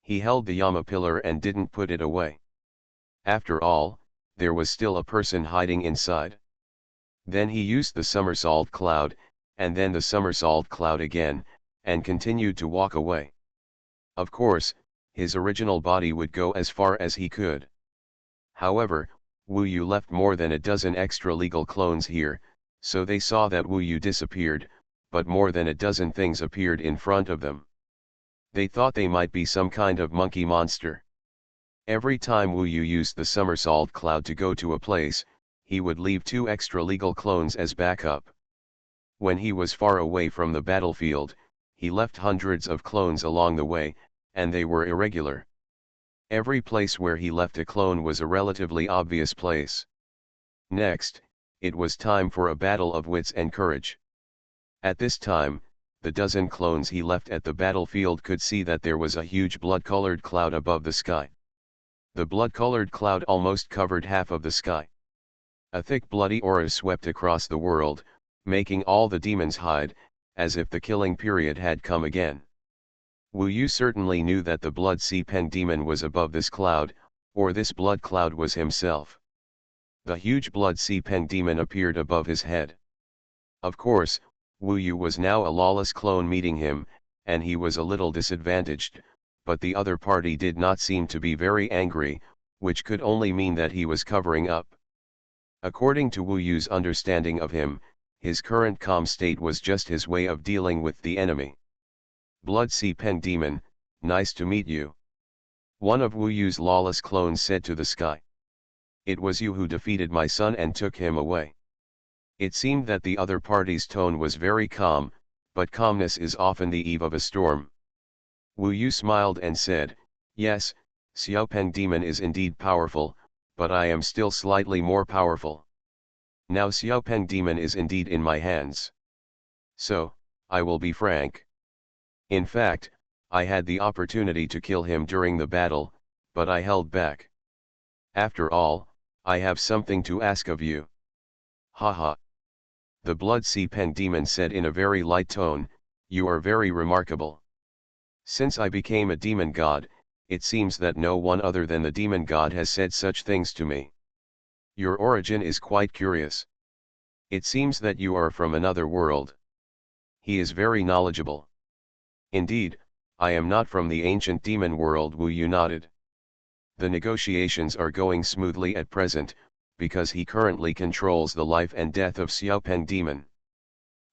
[SPEAKER 1] He held the Yama pillar and didn't put it away. After all, there was still a person hiding inside. Then he used the somersault cloud, and then the somersault cloud again, and continued to walk away. Of course, his original body would go as far as he could. However, Wu Yu left more than a dozen extra legal clones here, so they saw that Wu Yu disappeared, but more than a dozen things appeared in front of them. They thought they might be some kind of monkey monster. Every time Wu Yu used the somersault cloud to go to a place, he would leave 2 extra legal clones as backup. When he was far away from the battlefield, he left hundreds of clones along the way, and they were irregular. Every place where he left a clone was a relatively obvious place. Next, it was time for a battle of wits and courage. At this time, the dozen clones he left at the battlefield could see that there was a huge blood-colored cloud above the sky. The blood-colored cloud almost covered half of the sky. A thick bloody aura swept across the world, making all the demons hide, as if the killing period had come again. Wu Yu certainly knew that the Blood Sea Pen demon was above this cloud, or this blood cloud was himself. The huge Blood Sea Pen demon appeared above his head. Of course, Wu Yu was now a lawless clone meeting him, and he was a little disadvantaged, but the other party did not seem to be very angry, which could only mean that he was covering up. According to Wu Yu's understanding of him, his current calm state was just his way of dealing with the enemy. "Blood Sea Pen demon, nice to meet you," one of Wu Yu's lawless clones said to the sky. "It was you who defeated my son and took him away." It seemed that the other party's tone was very calm, but calmness is often the eve of a storm. Wu Yu smiled and said, "Yes, Xiaopeng demon is indeed powerful, but I am still slightly more powerful. Now Xiaopeng demon is indeed in my hands. So, I will be frank. In fact, I had the opportunity to kill him during the battle, but I held back. After all, I have something to ask of you." "Haha." The Blood Sea Pen demon said in a very light tone, "You are very remarkable. Since I became a demon god, it seems that no one other than the demon god has said such things to me. Your origin is quite curious. It seems that you are from another world." He is very knowledgeable. "Indeed, I am not from the ancient demon world," Wu Yu nodded. "The negotiations are going smoothly at present, because he currently controls the life and death of Xiaopeng demon."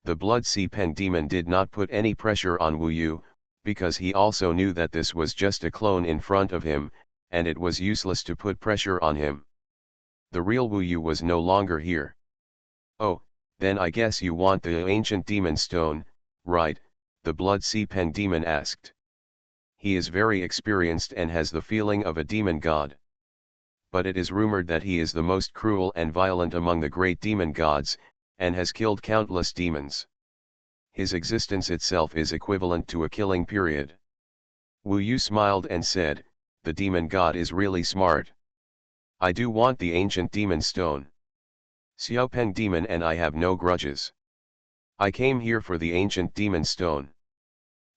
[SPEAKER 1] The Blood Sea Pen demon did not put any pressure on Wu Yu, because he also knew that this was just a clone in front of him, and it was useless to put pressure on him. The real Wu Yu was no longer here. "Oh, then I guess you want the ancient demon stone, right?" the Blood Sea Pen demon asked. He is very experienced and has the feeling of a demon god. But it is rumored that he is the most cruel and violent among the great demon gods, and has killed countless demons. His existence itself is equivalent to a killing period. Wu Yu smiled and said, "The demon god is really smart. I do want the ancient demon stone. Xiaopeng demon and I have no grudges. I came here for the ancient demon stone.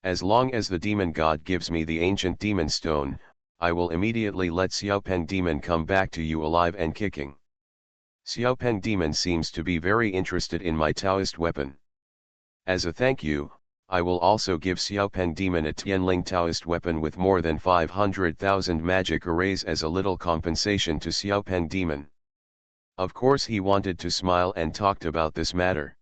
[SPEAKER 1] As long as the demon god gives me the ancient demon stone, I will immediately let Xiaopeng demon come back to you alive and kicking. Xiaopeng demon seems to be very interested in my Taoist weapon. As a thank you, I will also give Xiaopeng demon a Tianling Taoist weapon with more than 500,000 magic arrays as a little compensation to Xiaopeng demon." Of course he wanted to smile and talked about this matter.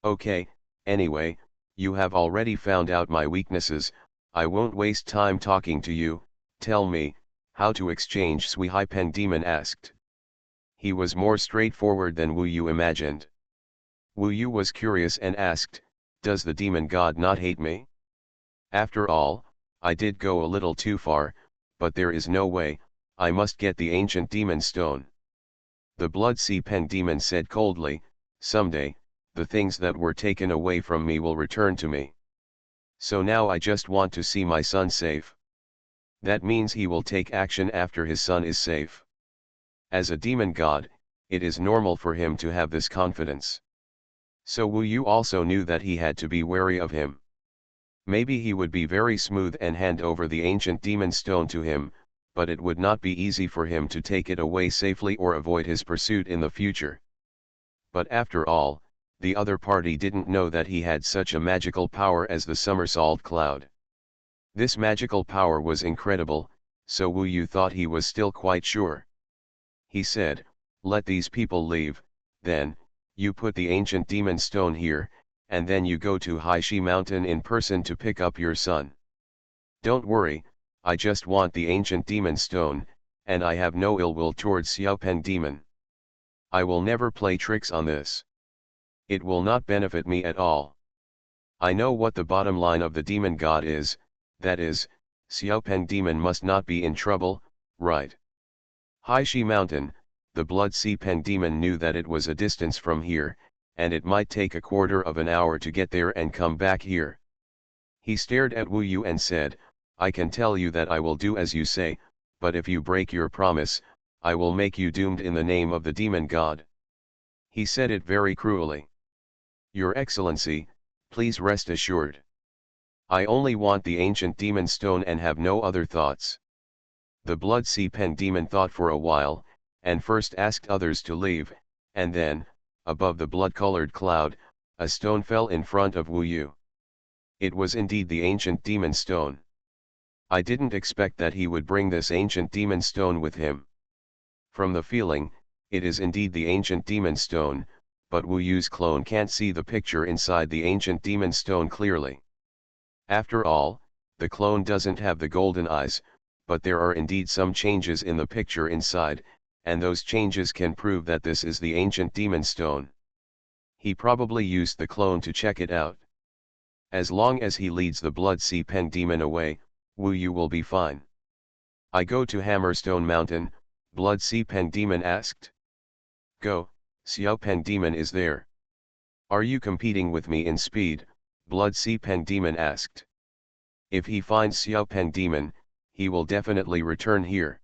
[SPEAKER 1] "Okay, anyway, you have already found out my weaknesses, I won't waste time talking to you. Tell me, how to exchange Sui Hai Pen demon asked. He was more straightforward than Wu Yu imagined. Wu Yu was curious and asked, "Does the demon god not hate me? After all, I did go a little too far, but there is no way, I must get the ancient demon stone." The Blood Sea Pen Demon said coldly, "Someday, the things that were taken away from me will return to me. So now I just want to see my son safe." That means he will take action after his son is safe. As a demon god, it is normal for him to have this confidence. So Wu Yu also knew that he had to be wary of him. Maybe he would be very smooth and hand over the ancient demon stone to him, but it would not be easy for him to take it away safely or avoid his pursuit in the future. But after all, the other party didn't know that he had such a magical power as the somersault cloud. This magical power was incredible, so Wu Yu thought he was still quite sure. He said, "Let these people leave, then, you put the ancient demon stone here, and then you go to Haishi Mountain in person to pick up your son. Don't worry, I just want the ancient demon stone, and I have no ill will towards Xiaopen demon. I will never play tricks on this. It will not benefit me at all. I know what the bottom line of the demon god is, that is, Xiaopen demon must not be in trouble, right?" Haishi Mountain, the Blood Sea Pen demon knew that it was a distance from here, and it might take a quarter of an hour to get there and come back here. He stared at Wu Yu and said, "I can tell you that I will do as you say, but if you break your promise, I will make you doomed in the name of the demon god." He said it very cruelly. "Your Excellency, please rest assured. I only want the ancient demon stone and have no other thoughts." The Blood Sea Pen demon thought for a while, and first asked others to leave, and then, above the blood-colored cloud, a stone fell in front of Wu Yu. It was indeed the ancient demon stone. "I didn't expect that he would bring this ancient demon stone with him. From the feeling, it is indeed the ancient demon stone, but Wu Yu's clone can't see the picture inside the ancient demon stone clearly. After all, the clone doesn't have the golden eyes, but there are indeed some changes in the picture inside, and those changes can prove that this is the ancient demon stone. He probably used the clone to check it out. As long as he leads the Blood Sea Pen demon away, Wu Yu will be fine." "I go to Hammerstone Mountain," Blood Sea Pen demon asked. "Go, Xiao Pen demon is there." "Are you competing with me in speed?" Blood Sea Pen demon asked. "If he finds Xiao Pen demon, he will definitely return here.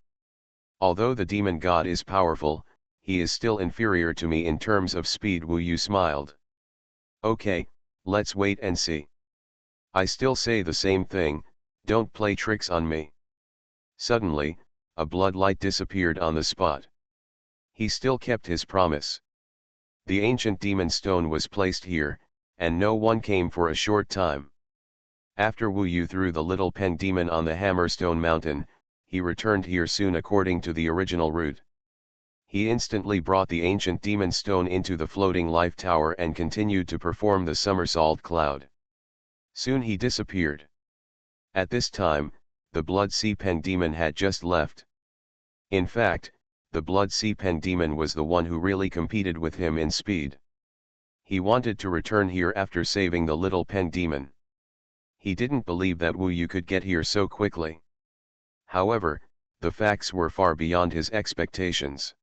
[SPEAKER 1] Although the demon god is powerful, he is still inferior to me in terms of speed." Wu Yu smiled. "Okay, let's wait and see. I still say the same thing, don't play tricks on me." Suddenly, a blood light disappeared on the spot. He still kept his promise. The ancient demon stone was placed here, and no one came for a short time. After Wu Yu threw the little pen demon on the Hammerstone Mountain, he returned here soon according to the original route. He instantly brought the ancient demon stone into the floating life tower and continued to perform the somersault cloud. Soon he disappeared. At this time, the Blood Sea Pen demon had just left. In fact, the Blood Sea Pen demon was the one who really competed with him in speed. He wanted to return here after saving the little pen demon. He didn't believe that Wu Yu could get here so quickly. However, the facts were far beyond his expectations.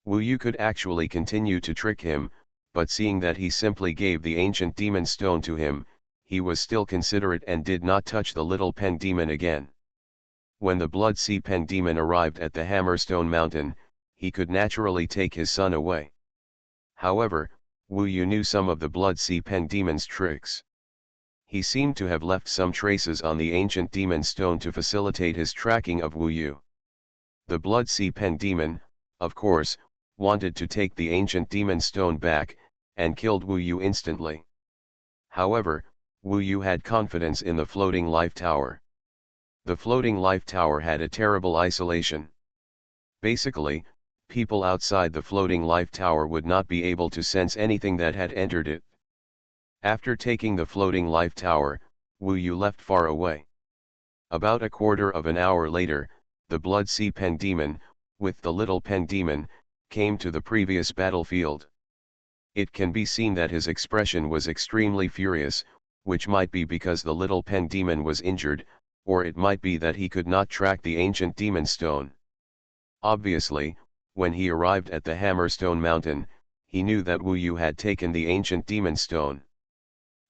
[SPEAKER 1] Wu Yu could actually continue to trick him, but seeing that he simply gave the ancient demon stone to him, he was still considerate and did not touch the little pen demon again. When the Blood Sea Pen demon arrived at the Hammerstone Mountain, he could naturally take his son away. However, Wu Yu knew some of the Blood Sea Pen demon's tricks. He seemed to have left some traces on the ancient demon stone to facilitate his tracking of Wu Yu. The Blood Sea Pen demon, of course, wanted to take the ancient demon stone back, and killed Wu Yu instantly. However, Wu Yu had confidence in the floating life tower. The floating life tower had a terrible isolation. Basically, people outside the floating life tower would not be able to sense anything that had entered it. After taking the floating life tower, Wu Yu left far away. About a quarter of an hour later, the Blood Sea Pen demon, with the little pen demon, came to the previous battlefield. It can be seen that his expression was extremely furious, which might be because the little pen demon was injured, or it might be that he could not track the ancient demon stone. Obviously, When he arrived at the Hammerstone Mountain, he knew that Wu Yu had taken the ancient demon stone.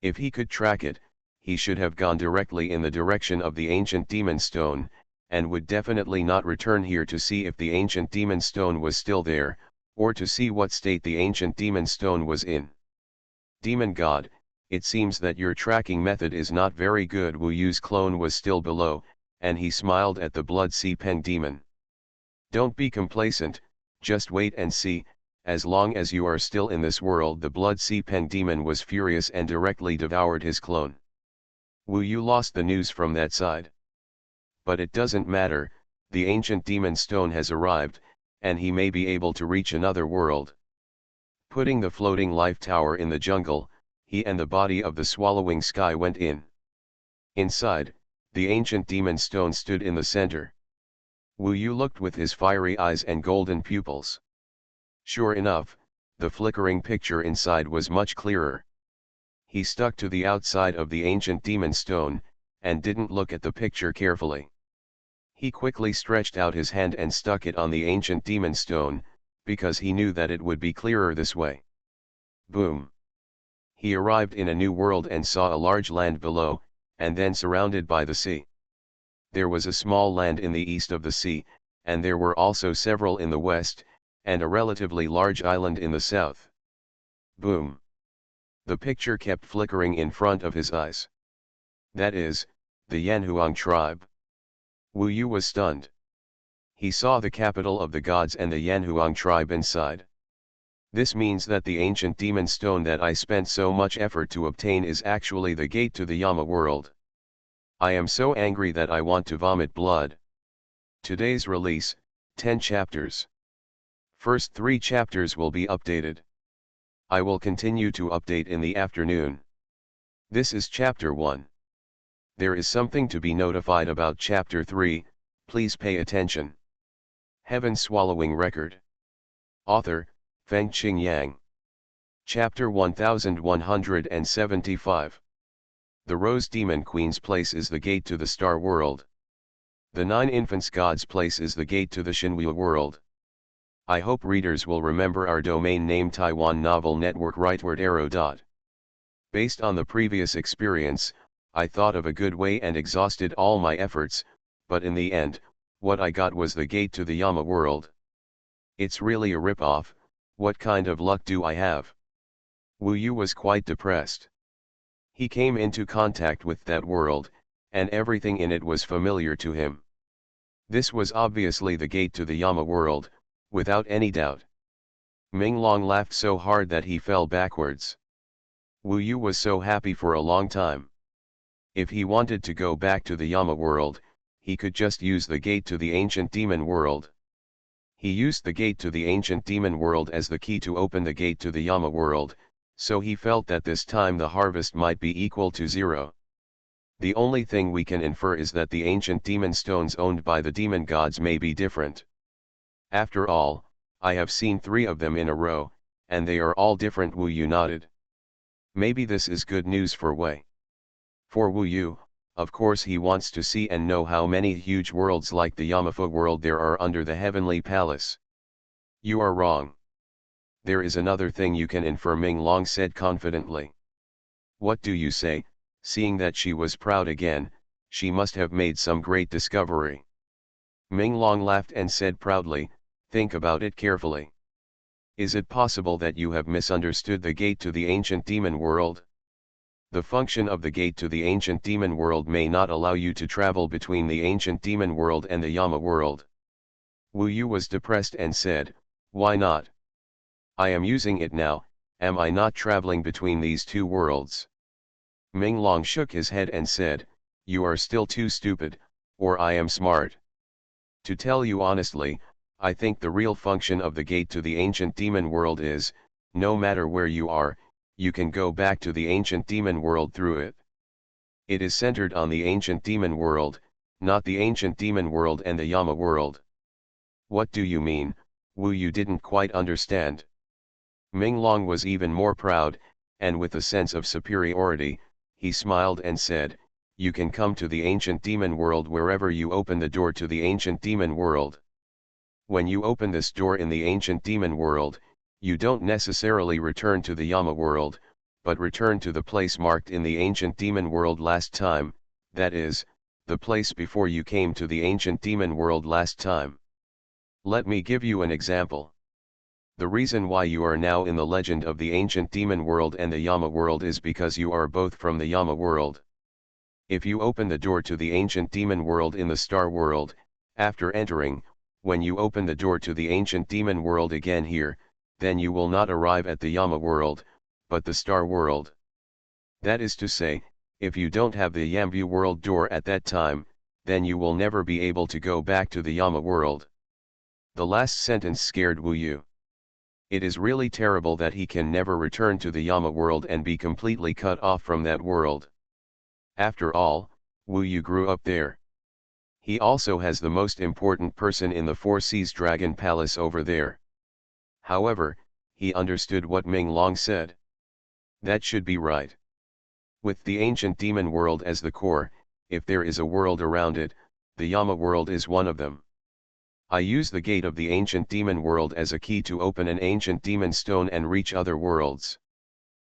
[SPEAKER 1] If he could track it, he should have gone directly in the direction of the ancient demon stone, and would definitely not return here to see if the ancient demon stone was still there, or to see what state the ancient demon stone was in. Demon God, it seems that your tracking method is not very good. Wu Yu's clone was still below, and he smiled at the Blood Sea Peng demon. Don't be complacent, just wait and see. As long as you are still in this world. The Blood Sea Peng demon was furious and directly devoured his clone. Wu Yu lost the news from that side. But it doesn't matter, the ancient demon stone has arrived, and he may be able to reach another world. Putting the floating life tower in the jungle, he and the body of the swallowing sky went in. Inside, the ancient demon stone stood in the center. Wu Yu looked with his fiery eyes and golden pupils. Sure enough, the flickering picture inside was much clearer. He stuck to the outside of the ancient demon stone, and didn't look at the picture carefully. He quickly stretched out his hand and stuck it on the ancient demon stone, because he knew that it would be clearer this way. Boom! He arrived in a new world and saw a large land below, and then surrounded by the sea. There was a small land in the east of the sea, and there were also several in the west, and a relatively large island in the south. Boom! The picture kept flickering in front of his eyes. That is, the Yanhuang tribe. Wu Yu was stunned. He saw the capital of the gods and the Yanhuang tribe inside. This means that the ancient demon stone that I spent so much effort to obtain is actually the gate to the Yama world. I am so angry that I want to vomit blood. Today's release, 10 chapters. First 3 chapters will be updated. I will continue to update in the afternoon. This is chapter 1. There is something to be notified about chapter 3, please pay attention. Heaven Swallowing Record. Author, Feng Qing Yang. Chapter 1175. The Rose Demon Queen's place is the gate to the Star World. The 9 Infants God's place is the gate to the Xuanhuan world. I hope readers will remember our domain name Taiwan Novel Network rightward arrow dot. Based on the previous experience, I thought of a good way and exhausted all my efforts, but in the end, what I got was the gate to the Yama world. It's really a rip-off. What kind of luck do I have? Wu Yu was quite depressed. He came into contact with that world, and everything in it was familiar to him. This was obviously the gate to the Yama world, without any doubt. Ming Long laughed so hard that he fell backwards. Wu Yu was so happy for a long time. If he wanted to go back to the Yama world, he could just use the gate to the ancient demon world. He used the gate to the ancient demon world as the key to open the gate to the Yama world, so he felt that this time the harvest might be equal to 0. The only thing we can infer is that the ancient demon stones owned by the demon gods may be different. After all, I have seen 3 of them in a row, and they are all different. Wu Yu nodded. Maybe this is good news for Wei. For Wu Yu, of course he wants to see and know how many huge worlds like the Yamafa world there are under the heavenly palace. You are wrong. There is another thing you can infer, Ming Long said confidently. What do you say? Seeing that she was proud again, she must have made some great discovery. Ming Long laughed and said proudly, think about it carefully. Is it possible that you have misunderstood the gate to the ancient demon world? The function of the gate to the ancient demon world may not allow you to travel between the ancient demon world and the Yama world. Wu Yu was depressed and said, why not? I am using it now, am I not traveling between these 2 worlds? Ming Long shook his head and said, you are still too stupid, or I am smart. To tell you honestly, I think the real function of the gate to the ancient demon world is, no matter where you are, you can go back to the ancient demon world through it. It is centered on the ancient demon world, not the ancient demon world and the Yama world. What do you mean? Wu Yu didn't quite understand. Ming Long was even more proud, and with a sense of superiority, he smiled and said, you can come to the ancient demon world wherever you open the door to the ancient demon world. When you open this door in the ancient demon world, you don't necessarily return to the Yama world, but return to the place marked in the ancient demon world last time, that is, the place before you came to the ancient demon world last time. Let me give you an example. The reason why you are now in the legend of the ancient demon world and the Yama world is because you are both from the Yama world. If you open the door to the ancient demon world in the star world, after entering, when you open the door to the ancient demon world again here, then you will not arrive at the Yama world, but the star world. That is to say, if you don't have the Yambu world door at that time, then you will never be able to go back to the Yama world. The last sentence scared Wu Yu. It is really terrible that he can never return to the Yama world and be completely cut off from that world. After all, Wu Yu grew up there. He also has the most important person in the Four Seas Dragon Palace over there. However, he understood what Ming Long said. That should be right. With the ancient demon world as the core, if there is a world around it, the Yama world is one of them. I use the gate of the ancient demon world as a key to open an ancient demon stone and reach other worlds.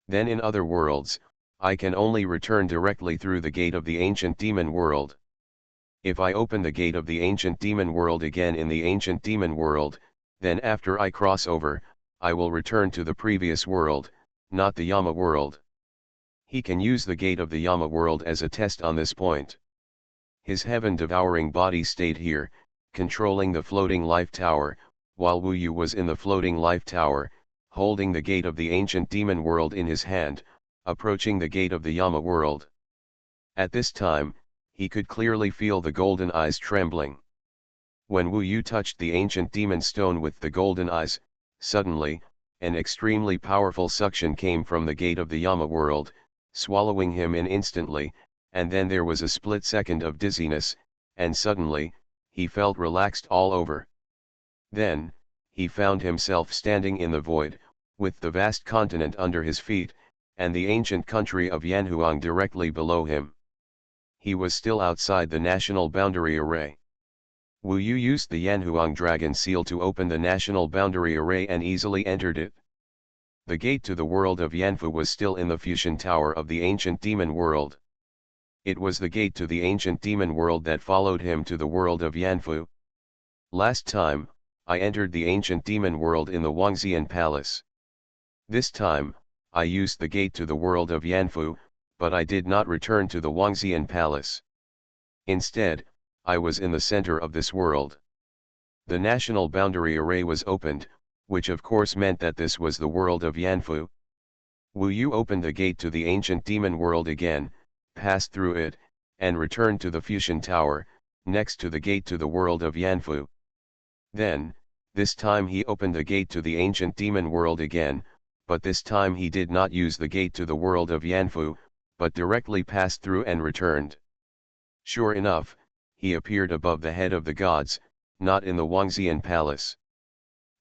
[SPEAKER 1] Then in other worlds, I can only return directly through the gate of the ancient demon world. If I open the gate of the ancient demon world again in the ancient demon world, then after I cross over, I will return to the previous world, not the Yama world. He can use the gate of the Yama world as a test on this point. His heaven-devouring body stayed here, controlling the floating life tower, while Wu Yu was in the floating life tower, holding the gate of the ancient demon world in his hand, approaching the gate of the Yama world. At this time, he could clearly feel the golden eyes trembling. When Wu Yu touched the ancient demon stone with the golden eyes, suddenly, an extremely powerful suction came from the gate of the Yama world, swallowing him in instantly, and then there was a split second of dizziness, and suddenly, he felt relaxed all over. Then, he found himself standing in the void, with the vast continent under his feet, and the ancient country of Yanhuang directly below him. He was still outside the national boundary array. Wu Yu used the Yanhuang dragon seal to open the national boundary array and easily entered it. The gate to the world of Yanfu was still in the fusion tower of the ancient demon world. It was the gate to the ancient demon world that followed him to the world of Yanfu. Last time, I entered the ancient demon world in the Wangxian Palace. This time, I used the gate to the world of Yanfu, but I did not return to the Wangxian Palace. Instead, I was in the center of this world. The national boundary array was opened, which of course meant that this was the world of Yanfu. Wu Yu opened the gate to the ancient demon world again, passed through it, and returned to the fusion tower, next to the gate to the world of Yanfu. Then, this time he opened the gate to the ancient demon world again, but this time he did not use the gate to the world of Yanfu, but directly passed through and returned. Sure enough, he appeared above the head of the gods, not in the Wangxian Palace.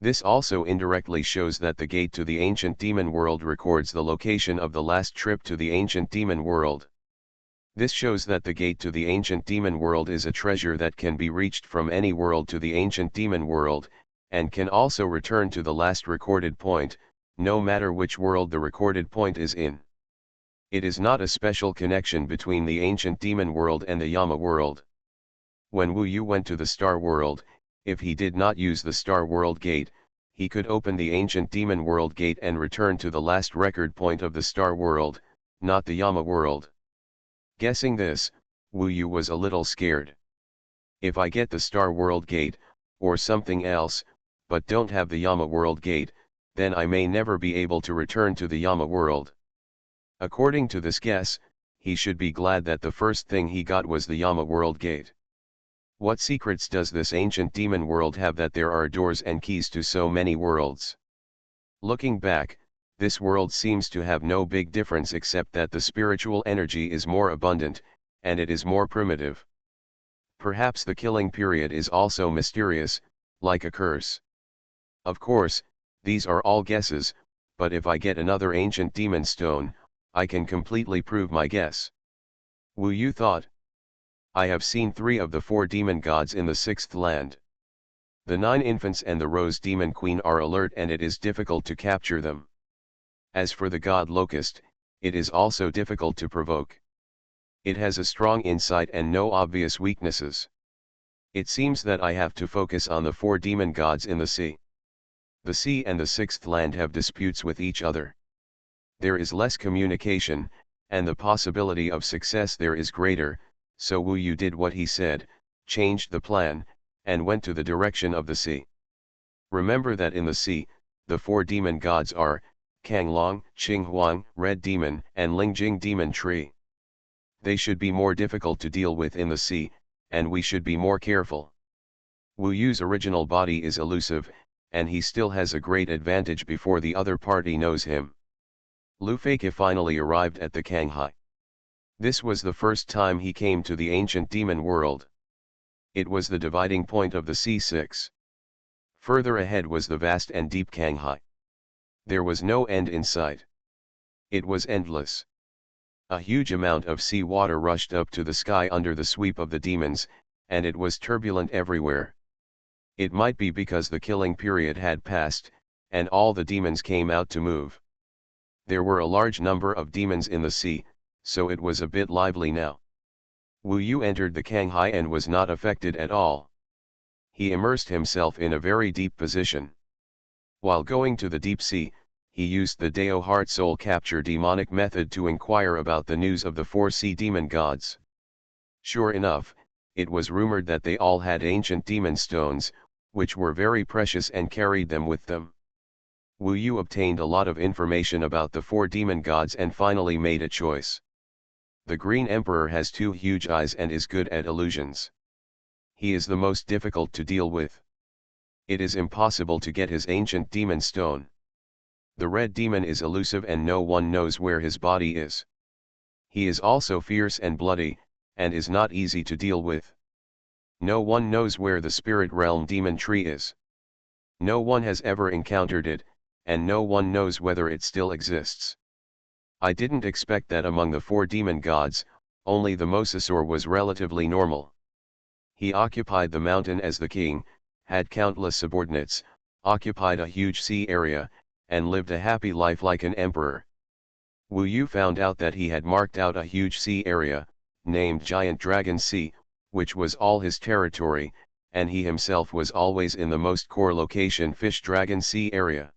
[SPEAKER 1] This also indirectly shows that the gate to the ancient demon world records the location of the last trip to the ancient demon world. This shows that the gate to the ancient demon world is a treasure that can be reached from any world to the ancient demon world, and can also return to the last recorded point, no matter which world the recorded point is in. It is not a special connection between the ancient demon world and the Yama world. When Wu Yu went to the star world, if he did not use the star world gate, he could open the ancient demon world gate and return to the last record point of the star world, not the Yama world. Guessing this, Wu Yu was a little scared. If I get the star world gate, or something else, but don't have the Yama world gate, then I may never be able to return to the Yama world. According to this guess, he should be glad that the first thing he got was the Yama world gate. What secrets does this ancient demon world have that there are doors and keys to so many worlds? Looking back, this world seems to have no big difference except that the spiritual energy is more abundant, and it is more primitive. Perhaps the killing period is also mysterious, like a curse. Of course, these are all guesses, but if I get another ancient demon stone, I can completely prove my guess. Wu Yu thought. I have seen 3 of the 4 demon gods in the 6th land. The 9 infants and the Rose Demon Queen are alert and it is difficult to capture them. As for the God Locust, it is also difficult to provoke. It has a strong insight and no obvious weaknesses. It seems that I have to focus on the 4 demon gods in the sea. The sea and the 6th land have disputes with each other. There is less communication, and the possibility of success there is greater, so Wu Yu did what he said, changed the plan, and went to the direction of the sea. Remember that in the sea, the 4 demon gods are, Kanglong, Xuanhuan, Red Demon, and Lingjing Demon Tree. They should be more difficult to deal with in the sea, and we should be more careful. Wu Yu's original body is elusive, and he still has a great advantage before the other party knows him. Lu Feiqi finally arrived at the Kanghai. This was the first time he came to the ancient demon world. It was the dividing point of the C6. Further ahead was the vast and deep Kanghai. There was no end in sight. It was endless. A huge amount of sea water rushed up to the sky under the sweep of the demons, and it was turbulent everywhere. It might be because the killing period had passed, and all the demons came out to move. There were a large number of demons in the sea, so it was a bit lively now. Wu Yu entered the Kanghai and was not affected at all. He immersed himself in a very deep position. While going to the deep sea, he used the Dao Heart Soul Capture demonic method to inquire about the news of the 4 sea demon gods. Sure enough, it was rumored that they all had ancient demon stones, which were very precious and carried them with them. Wu Yu obtained a lot of information about the 4 demon gods and finally made a choice. The Green Emperor has 2 huge eyes and is good at illusions. He is the most difficult to deal with. It is impossible to get his ancient demon stone. The Red Demon is elusive and no one knows where his body is. He is also fierce and bloody, and is not easy to deal with. No one knows where the Spirit Realm Demon Tree is. No one has ever encountered it, and no one knows whether it still exists. I didn't expect that among the 4 demon gods, only the Mosasaur was relatively normal. He occupied the mountain as the king, had countless subordinates, occupied a huge sea area, and lived a happy life like an emperor. Wu Yu found out that he had marked out a huge sea area, named Giant Dragon Sea, which was all his territory, and he himself was always in the most core location Fish Dragon Sea area.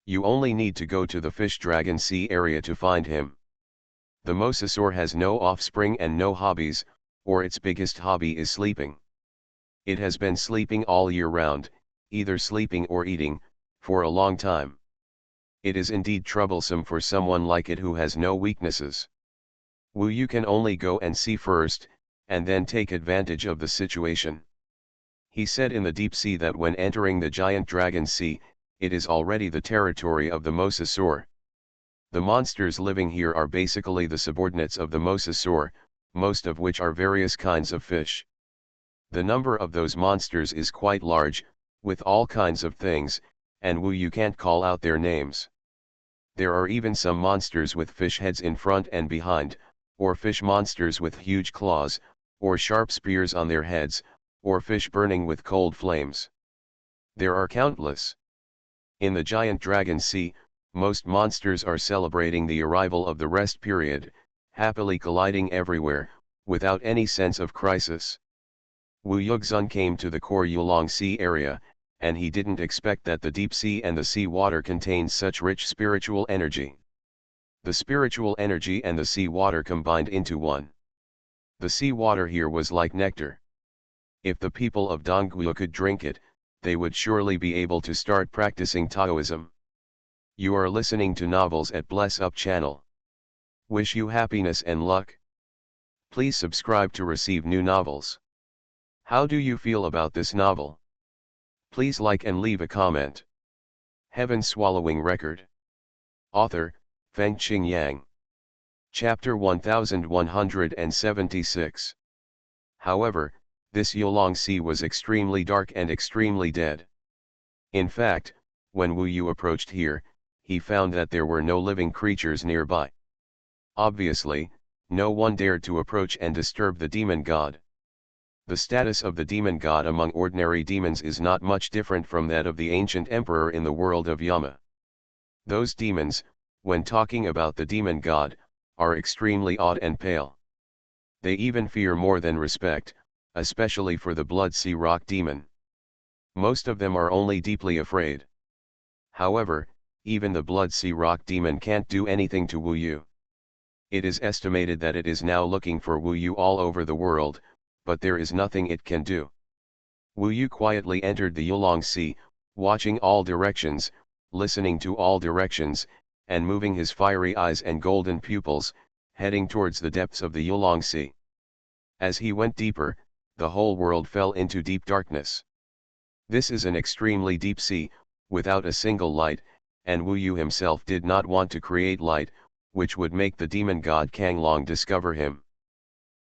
[SPEAKER 1] You only need to go to the Fish Dragon Sea area to find him. The Mosasaur has no offspring and no hobbies, or its biggest hobby is sleeping. It has been sleeping all year round, either sleeping or eating, for a long time. It is indeed troublesome for someone like it who has no weaknesses. Wu Yu can only go and see first, and then take advantage of the situation. He said in the deep sea that when entering the Giant Dragon Sea, it is already the territory of the Mosasaur. The monsters living here are basically the subordinates of the Mosasaur, most of which are various kinds of fish. The number of those monsters is quite large, with all kinds of things, and Wu Yu can't call out their names. There are even some monsters with fish heads in front and behind, or fish monsters with huge claws, or sharp spears on their heads, or fish burning with cold flames. There are countless. In the Giant Dragon Sea, most monsters are celebrating the arrival of the rest period, happily colliding everywhere, without any sense of crisis. Wu Yuxun came to the core Yulong Sea area, and he didn't expect that the deep sea and the sea water contained such rich spiritual energy. The spiritual energy and the sea water combined into one. The sea water here was like nectar. If the people of Dongguo could drink it, they would surely be able to start practicing Taoism. You are listening to Novels at Bless Up channel. Wish you happiness and luck. Please subscribe to receive new novels. How do you feel about this novel? Please like and leave a comment. Heaven Swallowing Record. Author, Fengqing Yang. Chapter 1176. However, this Yulong Sea was extremely dark and extremely dead. In fact, when Wu Yu approached here, he found that there were no living creatures nearby. Obviously, no one dared to approach and disturb the demon god. The status of the demon god among ordinary demons is not much different from that of the ancient emperor in the world of Yama. Those demons, when talking about the demon god, are extremely odd and pale. They even fear more than respect, especially for the Blood Sea Rock demon. Most of them are only deeply afraid. However, even the Blood Sea Rock demon can't do anything to Wu Yu. It is estimated that it is now looking for Wu Yu all over the world, but there is nothing it can do. Wu Yu quietly entered the Yulong Sea, watching all directions, listening to all directions, and moving his fiery eyes and golden pupils, heading towards the depths of the Yulong Sea. As he went deeper, the whole world fell into deep darkness. This is an extremely deep sea, without a single light, and Wu Yu himself did not want to create light, which would make the demon god Kanglong discover him.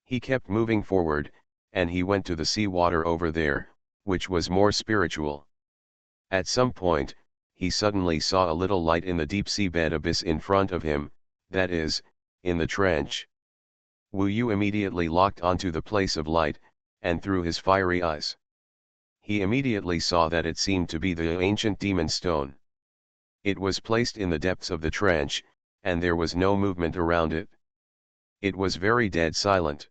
[SPEAKER 1] He kept moving forward, and he went to the sea water over there, which was more spiritual. At some point, he suddenly saw a little light in the deep seabed abyss in front of him, that is, in the trench. Wu Yu immediately locked onto the place of light, and through his fiery eyes, he immediately saw that it seemed to be the ancient demon stone. It was placed in the depths of the trench, and there was no movement around it. It was very dead silent.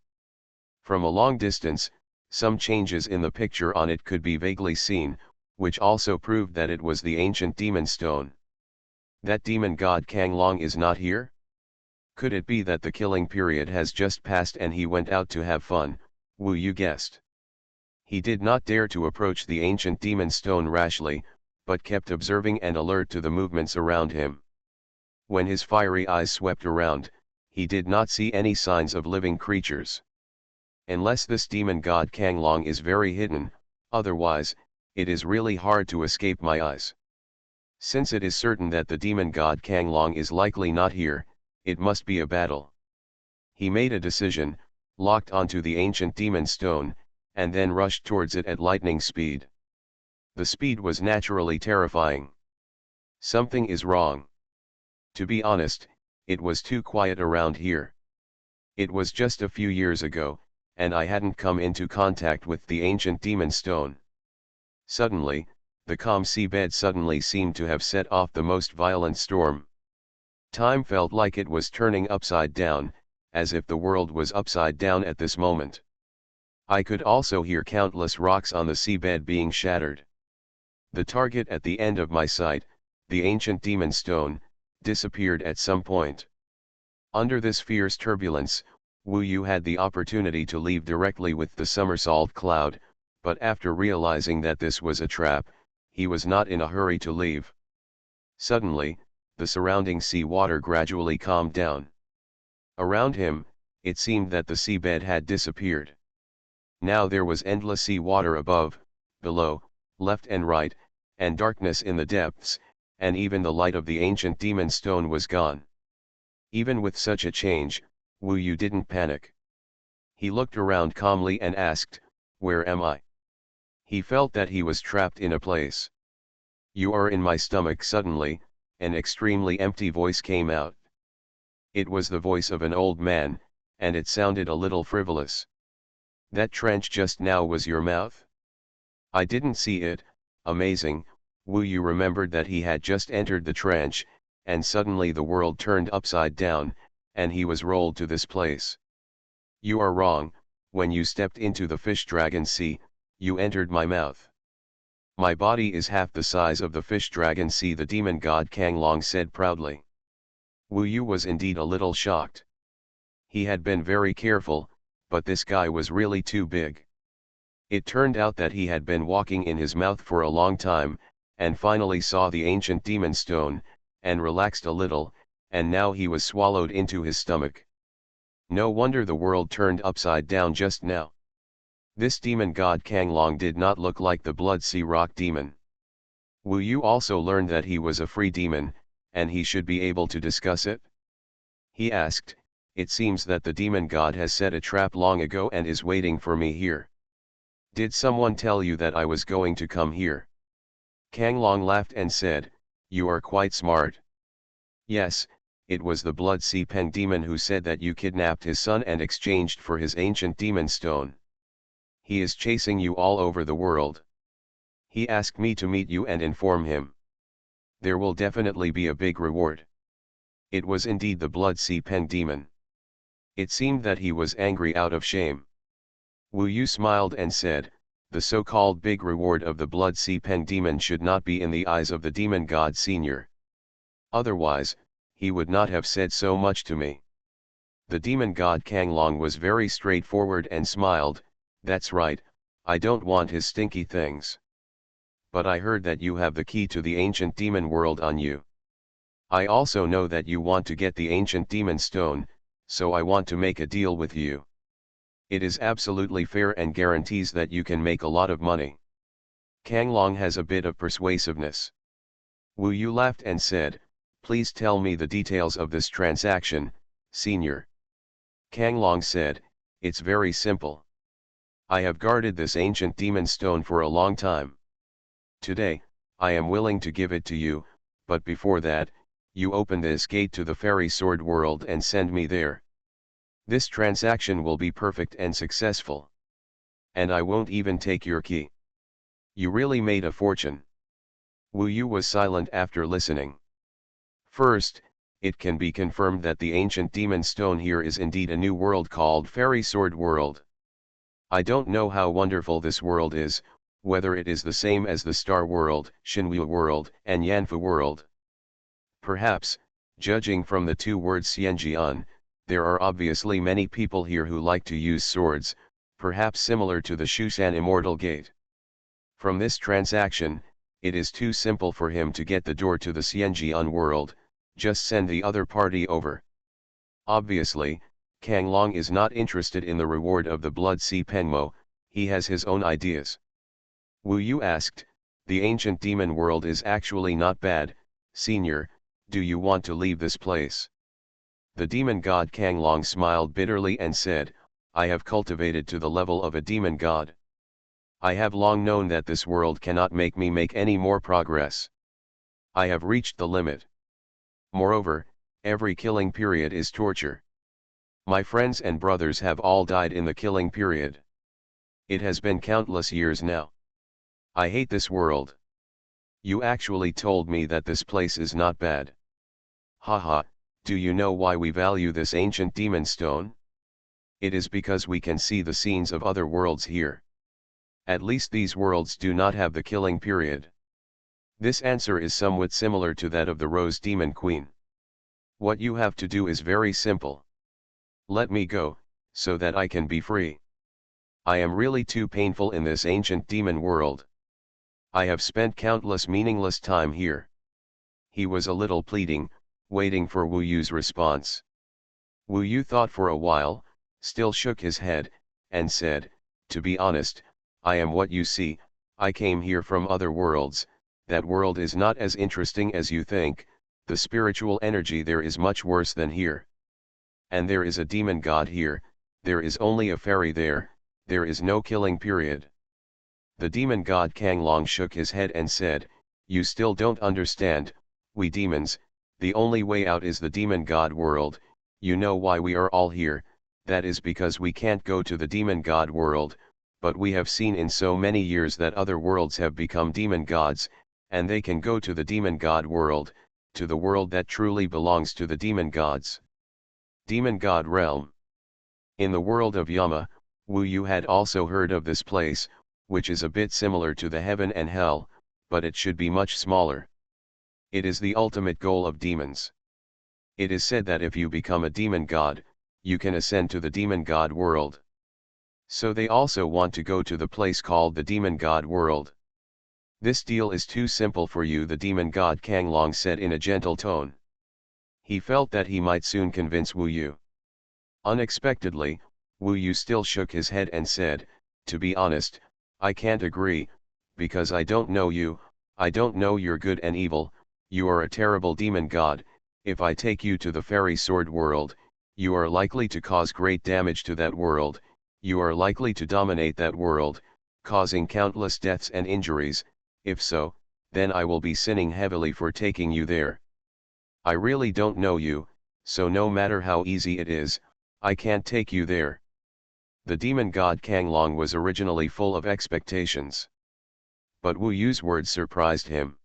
[SPEAKER 1] From a long distance, some changes in the picture on it could be vaguely seen, which also proved that it was the ancient demon stone. That demon god Kanglong is not here? Could it be that the killing period has just passed and he went out to have fun? Wu Yu guessed. He did not dare to approach the ancient demon stone rashly, but kept observing and alert to the movements around him. When his fiery eyes swept around, he did not see any signs of living creatures. Unless this demon god Kanglong is very hidden, otherwise, it is really hard to escape my eyes. Since it is certain that the demon god Kanglong is likely not here, it must be a battle. He made a decision, locked onto the ancient demon stone, and then rushed towards it at lightning speed. The speed was naturally terrifying. Something is wrong. To be honest, it was too quiet around here. It was just a few years ago, and I hadn't come into contact with the ancient demon stone. Suddenly, the calm seabed suddenly seemed to have set off the most violent storm. Time felt like it was turning upside down, as if the world was upside down at this moment. I could also hear countless rocks on the seabed being shattered. The target at the end of my sight, the ancient demon stone, disappeared at some point. Under this fierce turbulence, Wu Yu had the opportunity to leave directly with the somersault cloud, but after realizing that this was a trap, he was not in a hurry to leave. Suddenly, the surrounding sea water gradually calmed down. Around him, it seemed that the seabed had disappeared. Now there was endless sea water above, below, left and right, and darkness in the depths, and even the light of the ancient demon stone was gone. Even with such a change, Wu Yu didn't panic. He looked around calmly and asked, "Where am I?" He felt that he was trapped in a place. "You are in my stomach." Suddenly, an extremely empty voice came out. It was the voice of an old man, and it sounded a little frivolous. "That trench just now was your mouth?" "I didn't see it." Amazing, Wu Yu remembered that he had just entered the trench, and suddenly the world turned upside down, and he was rolled to this place. "You are wrong. When you stepped into the fish dragon sea, you entered my mouth." "My body is half the size of the fish dragon sea," the demon god Kanglong said proudly. Wu Yu was indeed a little shocked. He had been very careful, but this guy was really too big. It turned out that he had been walking in his mouth for a long time, and finally saw the ancient demon stone, and relaxed a little, and now he was swallowed into his stomach. No wonder the world turned upside down just now. This demon god Kanglong did not look like the Blood Sea Rock demon. Wu Yu also learned that he was a free demon, and he should be able to discuss it. He asked, "It seems that the demon god has set a trap long ago and is waiting for me here. Did someone tell you that I was going to come here?" Kanglong laughed and said, "You are quite smart." "Yes, it was the Blood Sea Pen demon who said that you kidnapped his son and exchanged for his ancient demon stone. He is chasing you all over the world. He asked me to meet you and inform him. There will definitely be a big reward. It was indeed the Blood Sea Pen demon. It seemed that he was angry out of shame. Wu Yu smiled and said, the so-called big reward of the Blood Sea Pen demon should not be in the eyes of the demon god senior. Otherwise, he would not have said so much to me. The demon god Kanglong was very straightforward and smiled, that's right, I don't want his stinky things. But I heard that you have the key to the ancient demon world on you. I also know that you want to get the ancient demon stone, so I want to make a deal with you. It is absolutely fair and guarantees that you can make a lot of money. Kanglong has a bit of persuasiveness. Wu Yu laughed and said, please tell me the details of this transaction, senior. Kanglong said, it's very simple. I have guarded this ancient demon stone for a long time. Today, I am willing to give it to you, but before that, you open this gate to the fairy sword world and send me there. This transaction will be perfect and successful. And I won't even take your key. You really made a fortune. Wu Yu was silent after listening. First, it can be confirmed that the ancient demon stone here is indeed a new world called Fairy Sword World. I don't know how wonderful this world is, whether it is the same as the Star World, Xuanhuan World, and Yanfu World. Perhaps, judging from the two words Xianjian, there are obviously many people here who like to use swords, perhaps similar to the Shushan Immortal Gate. From this transaction, it is too simple for him to get the door to the Xianjian world, just send the other party over. Obviously, Kanglong is not interested in the reward of the Blood Sea Penmo, he has his own ideas. Wu Yu asked, the ancient demon world is actually not bad, senior, do you want to leave this place? The demon god Kanglong smiled bitterly and said, I have cultivated to the level of a demon god. I have long known that this world cannot make me make any more progress. I have reached the limit. Moreover, every killing period is torture. My friends and brothers have all died in the killing period. It has been countless years now. I hate this world. You actually told me that this place is not bad. Haha, do you know why we value this ancient demon stone? It is because we can see the scenes of other worlds here. At least these worlds do not have the killing period. This answer is somewhat similar to that of the Rose Demon Queen. What you have to do is very simple. Let me go, so that I can be free. I am really too painful in this ancient demon world. I have spent countless meaningless time here. He was a little pleading, waiting for Wu Yu's response. Wu Yu thought for a while, still shook his head, and said, to be honest, I am what you see, I came here from other worlds, that world is not as interesting as you think, the spiritual energy there is much worse than here. And there is a demon god here, there is only a fairy there is no killing period. The demon god Kanglong shook his head and said, you still don't understand, we demons, the only way out is the demon god world, you know why we are all here, that is because we can't go to the demon god world, but we have seen in so many years that other worlds have become demon gods, and they can go to the demon god world, to the world that truly belongs to the demon gods. Demon god realm. In the world of Yama, Wu Yu had also heard of this place, which is a bit similar to the heaven and hell, but it should be much smaller. It is the ultimate goal of demons. It is said that if you become a demon god, you can ascend to the demon god world. So they also want to go to the place called the demon god world. This deal is too simple for you, the demon god Kanglong said in a gentle tone. He felt that he might soon convince Wu Yu. Unexpectedly, Wu Yu still shook his head and said, to be honest, I can't agree, because I don't know you, I don't know your good and evil, you are a terrible demon god, if I take you to the fairy sword world, you are likely to cause great damage to that world, you are likely to dominate that world, causing countless deaths and injuries, if so, then I will be sinning heavily for taking you there. I really don't know you, so no matter how easy it is, I can't take you there. The demon god Kang Long was originally full of expectations. But Wu Yu's words surprised him.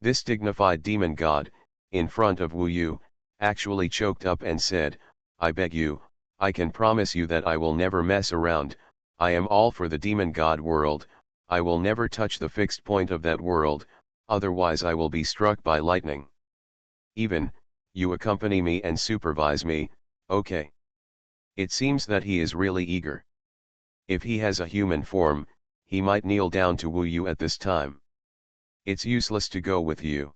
[SPEAKER 1] This dignified demon god, in front of Wu Yu, actually choked up and said, "I beg you, I can promise you that I will never mess around, I am all for the demon god world, I will never touch the fixed point of that world, otherwise I will be struck by lightning. Even, you accompany me and supervise me, okay?" It seems that he is really eager. If he has a human form, he might kneel down to Wu Yu at this time. It's useless to go with you.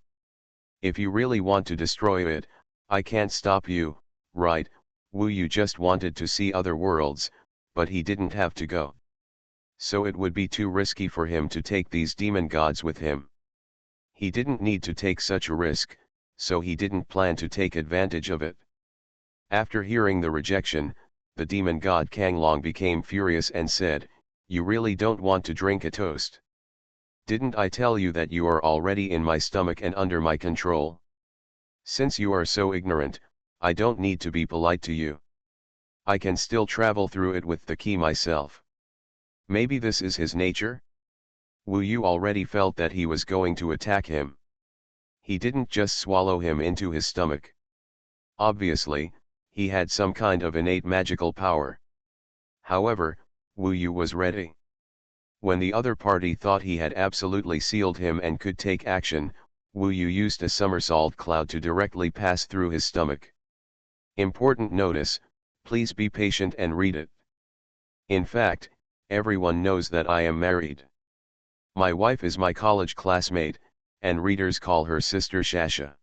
[SPEAKER 1] If you really want to destroy it, I can't stop you, right? Wu Yu just wanted to see other worlds, but he didn't have to go. So it would be too risky for him to take these demon gods with him. He didn't need to take such a risk, so he didn't plan to take advantage of it. After hearing the rejection, the demon god Kang Long became furious and said, "You really don't want to drink a toast? Didn't I tell you that you are already in my stomach and under my control? Since you are so ignorant, I don't need to be polite to you. I can still travel through it with the key myself." Maybe this is his nature? Wu Yu already felt that he was going to attack him. He didn't just swallow him into his stomach. Obviously, he had some kind of innate magical power. However, Wu Yu was ready. When the other party thought he had absolutely sealed him and could take action, Wu Yu used a somersault cloud to directly pass through his stomach. Important notice, please be patient and read it. In fact, everyone knows that I am married. My wife is my college classmate, and readers call her Sister Shasha.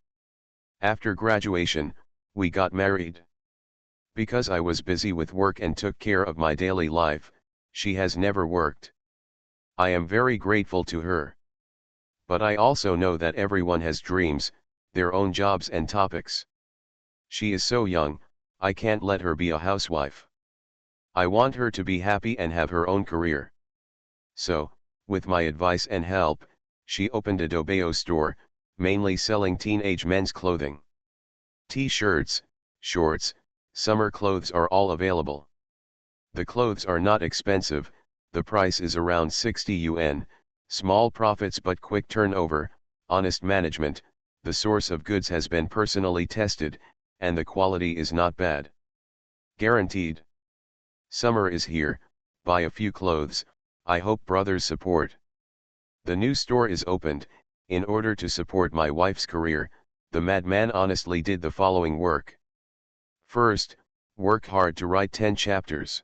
[SPEAKER 1] After graduation, we got married. Because I was busy with work and took care of my daily life, she has never worked. I am very grateful to her. But I also know that everyone has dreams, their own jobs and topics. She is so young, I can't let her be a housewife. I want her to be happy and have her own career. So, with my advice and help, she opened a Dobeo store, mainly selling teenage men's clothing. T-shirts, shorts, summer clothes are all available. The clothes are not expensive, the price is around 60 yuan, small profits but quick turnover, honest management, the source of goods has been personally tested, and the quality is not bad. Guaranteed. Summer is here, buy a few clothes, I hope brothers support. The new store is opened, in order to support my wife's career, the madman honestly did the following work. First, work hard to write 10 chapters.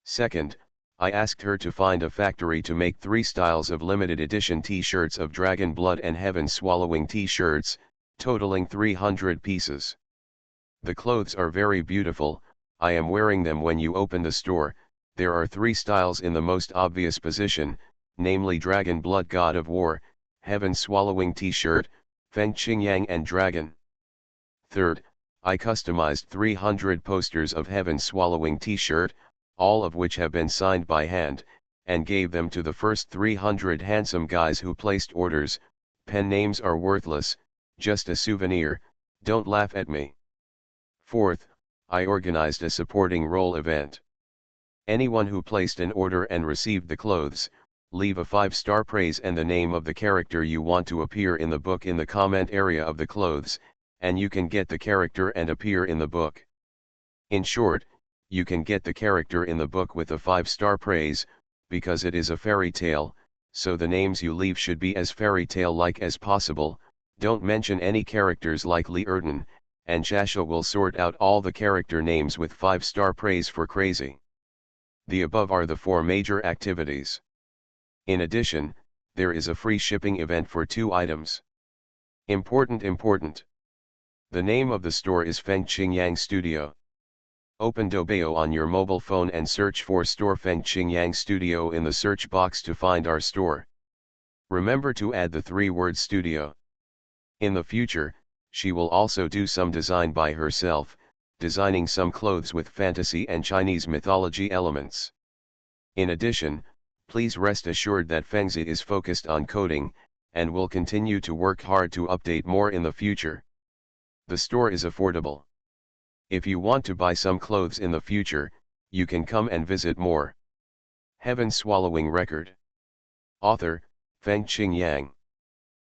[SPEAKER 1] Second, I asked her to find a factory to make 3 styles of limited edition t-shirts of Dragon Blood and Heaven Swallowing t-shirts, totaling 300 pieces. The clothes are very beautiful, I am wearing them when you open the store. There are 3 styles in the most obvious position, namely Dragon Blood God of War, Heaven Swallowing t-shirt, Feng Qingyang and Dragon. Third, I customized 300 posters of Heaven Swallowing t-shirt, all of which have been signed by hand, and gave them to the first 300 handsome guys who placed orders. Pen names are worthless, just a souvenir, don't laugh at me. Fourth, I organized a supporting role event. Anyone who placed an order and received the clothes, leave a 5-star praise and the name of the character you want to appear in the book in the comment area of the clothes, and you can get the character and appear in the book. In short, you can get the character in the book with a 5-star praise, because it is a fairy tale, so the names you leave should be as fairy tale-like as possible. Don't mention any characters like Li Erden, and Shasha will sort out all the character names with 5-star praise for crazy. The above are the 4 major activities. In addition, there is a free shipping event for 2 items. Important. The name of the store is Feng Qingyang Studio. Open Dobeo on your mobile phone and search for Store Feng Qingyang Studio in the search box to find our store. Remember to add the 3-word studio. In the future, she will also do some design by herself, designing some clothes with fantasy and Chinese mythology elements. In addition, please rest assured that Fengzi is focused on coding, and will continue to work hard to update more in the future. The store is affordable. If you want to buy some clothes in the future, you can come and visit more. Heaven Swallowing Record. Author, Fengqing Yang.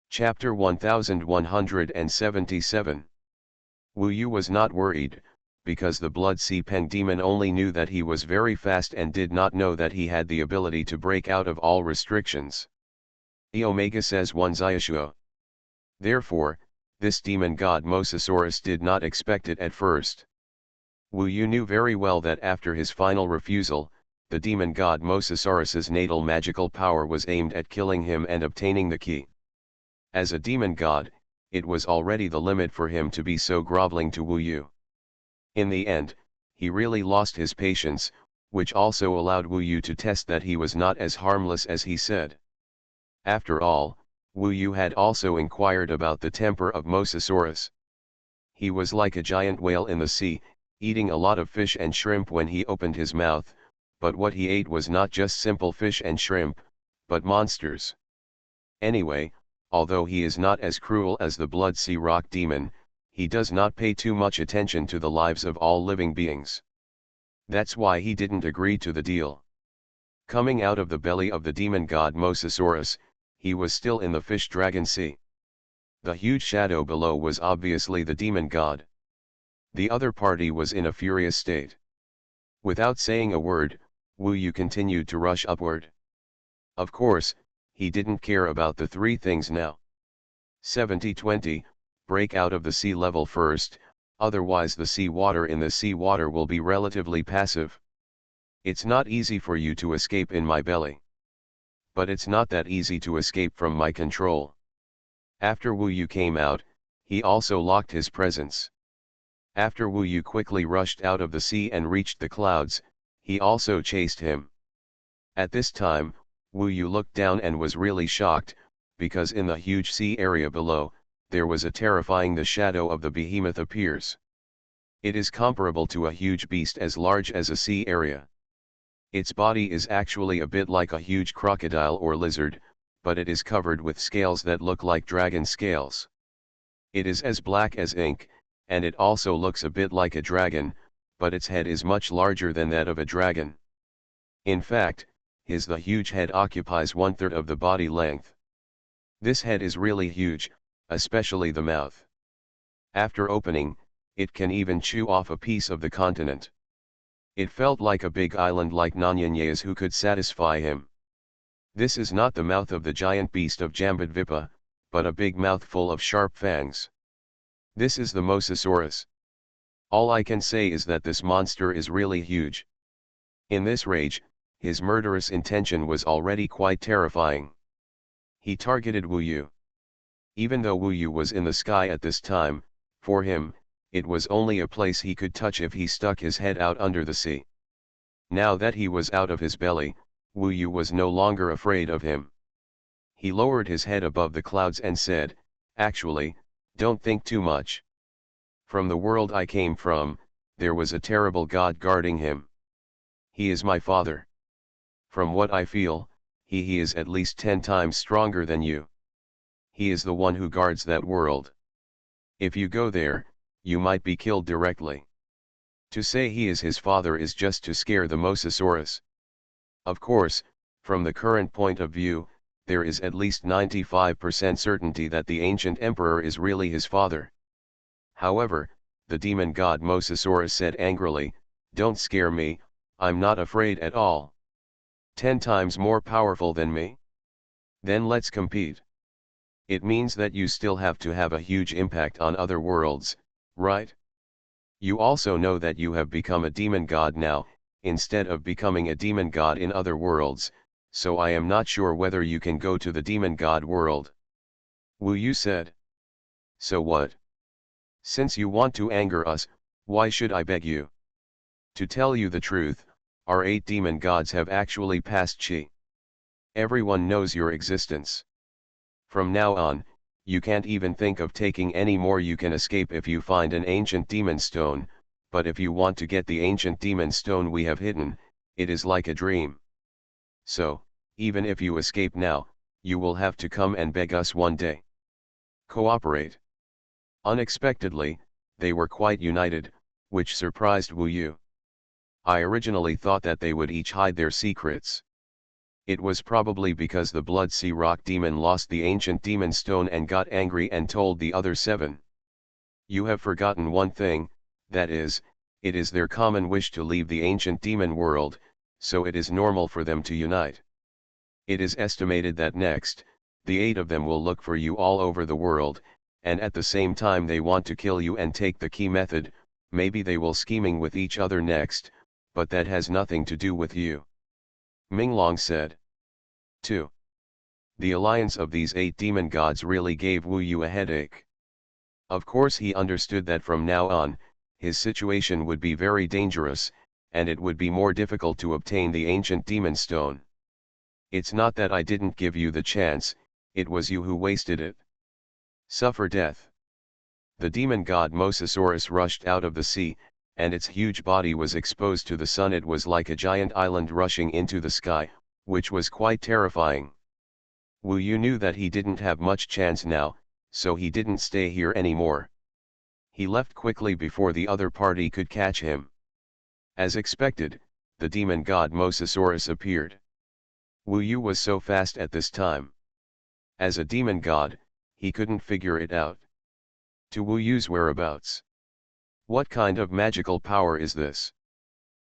[SPEAKER 1] Chapter 1177. Wu Yu was not worried, because the Blood Sea Peng demon only knew that he was very fast and did not know that he had the ability to break out of all restrictions. E Omega says 1 Xiashuo. Therefore, this demon god Mosasaurus did not expect it at first. Wu Yu knew very well that after his final refusal, the demon god Mosasaurus's natal magical power was aimed at killing him and obtaining the key. As a demon god, it was already the limit for him to be so groveling to Wu Yu. In the end, he really lost his patience, which also allowed Wu Yu to test that he was not as harmless as he said. After all, Wu Yu had also inquired about the temper of Mosasaurus. He was like a giant whale in the sea, eating a lot of fish and shrimp when he opened his mouth, but what he ate was not just simple fish and shrimp, but monsters. Anyway, although he is not as cruel as the Blood Sea Rock Demon, he does not pay too much attention to the lives of all living beings. That's why he didn't agree to the deal. Coming out of the belly of the demon god Mosasaurus, he was still in the fish dragon sea. The huge shadow below was obviously the demon god. The other party was in a furious state. Without saying a word, Wu Yu continued to rush upward. Of course, he didn't care about the three things now. 70-20, break out of the sea level first, otherwise the sea water in the sea water will be relatively passive. It's not easy for you to escape in my belly. But it's not that easy to escape from my control. After Wu Yu came out, he also locked his presence. After Wu Yu quickly rushed out of the sea and reached the clouds, he also chased him. At this time, Wu Yu looked down and was really shocked, because in the huge sea area below, there was a terrifying the shadow of the behemoth appears. It is comparable to a huge beast as large as a sea area. Its body is actually a bit like a huge crocodile or lizard, but it is covered with scales that look like dragon scales. It is as black as ink, and it also looks a bit like a dragon, but its head is much larger than that of a dragon. In fact, the huge head occupies 1/3 of the body length. This head is really huge, especially the mouth. After opening, it can even chew off a piece of the continent. It felt like a big island like Nanyanyas who could satisfy him. This is not the mouth of the giant beast of Jambudvipa, but a big mouth full of sharp fangs. This is the Mosasaurus. All I can say is that this monster is really huge. In this rage, his murderous intention was already quite terrifying. He targeted Wu Yu. Even though Wu Yu was in the sky at this time, for him, it was only a place he could touch if he stuck his head out under the sea. Now that he was out of his belly, Wu Yu was no longer afraid of him. He lowered his head above the clouds and said, "Actually, don't think too much. From the world I came from, there was a terrible god guarding him. He is my father. From what I feel, he is at least 10 times stronger than you. He is the one who guards that world. If you go there, you might be killed directly. To say he is his father is just to scare the Mosasaurus. Of course, from the current point of view, there is at least 95% certainty that the ancient emperor is really his father." However, the demon god Mosasaurus said angrily, "Don't scare me, I'm not afraid at all. 10 times more powerful than me? Then let's compete. It means that you still have to have a huge impact on other worlds, right? You also know that you have become a demon god now, instead of becoming a demon god in other worlds, so I am not sure whether you can go to the demon god world." Wu Yu said. "So what? Since you want to anger us, why should I beg you? To tell you the truth, our 8 demon gods have actually passed Qi. Everyone knows your existence. From now on, you can't even think of taking any more. You can escape if you find an ancient demon stone, but if you want to get the ancient demon stone we have hidden, it is like a dream. So, even if you escape now, you will have to come and beg us one day. Cooperate." Unexpectedly, they were quite united, which surprised Wu Yu. I originally thought that they would each hide their secrets. It was probably because the Blood Sea Rock demon lost the ancient demon stone and got angry and told the other 7. You have forgotten one thing, that is, it is their common wish to leave the ancient demon world, so it is normal for them to unite. It is estimated that next, the 8 of them will look for you all over the world, and at the same time they want to kill you and take the key method. Maybe they will scheming with each other next, but that has nothing to do with you. Minglong said. 2. The alliance of these 8 demon gods really gave Wu Yu a headache. Of course he understood that from now on, his situation would be very dangerous, and it would be more difficult to obtain the ancient demon stone. It's not that I didn't give you the chance, it was you who wasted it. Suffer death. The demon god Mosasaurus rushed out of the sea, and its huge body was exposed to the sun. It was like a giant island rushing into the sky, which was quite terrifying. Wu Yu knew that he didn't have much chance now, so he didn't stay here anymore. He left quickly before the other party could catch him. As expected, the demon god Mosasaurus appeared. Wu Yu was so fast at this time. As a demon god, he couldn't figure it out. To Wu Yu's whereabouts. What kind of magical power is this?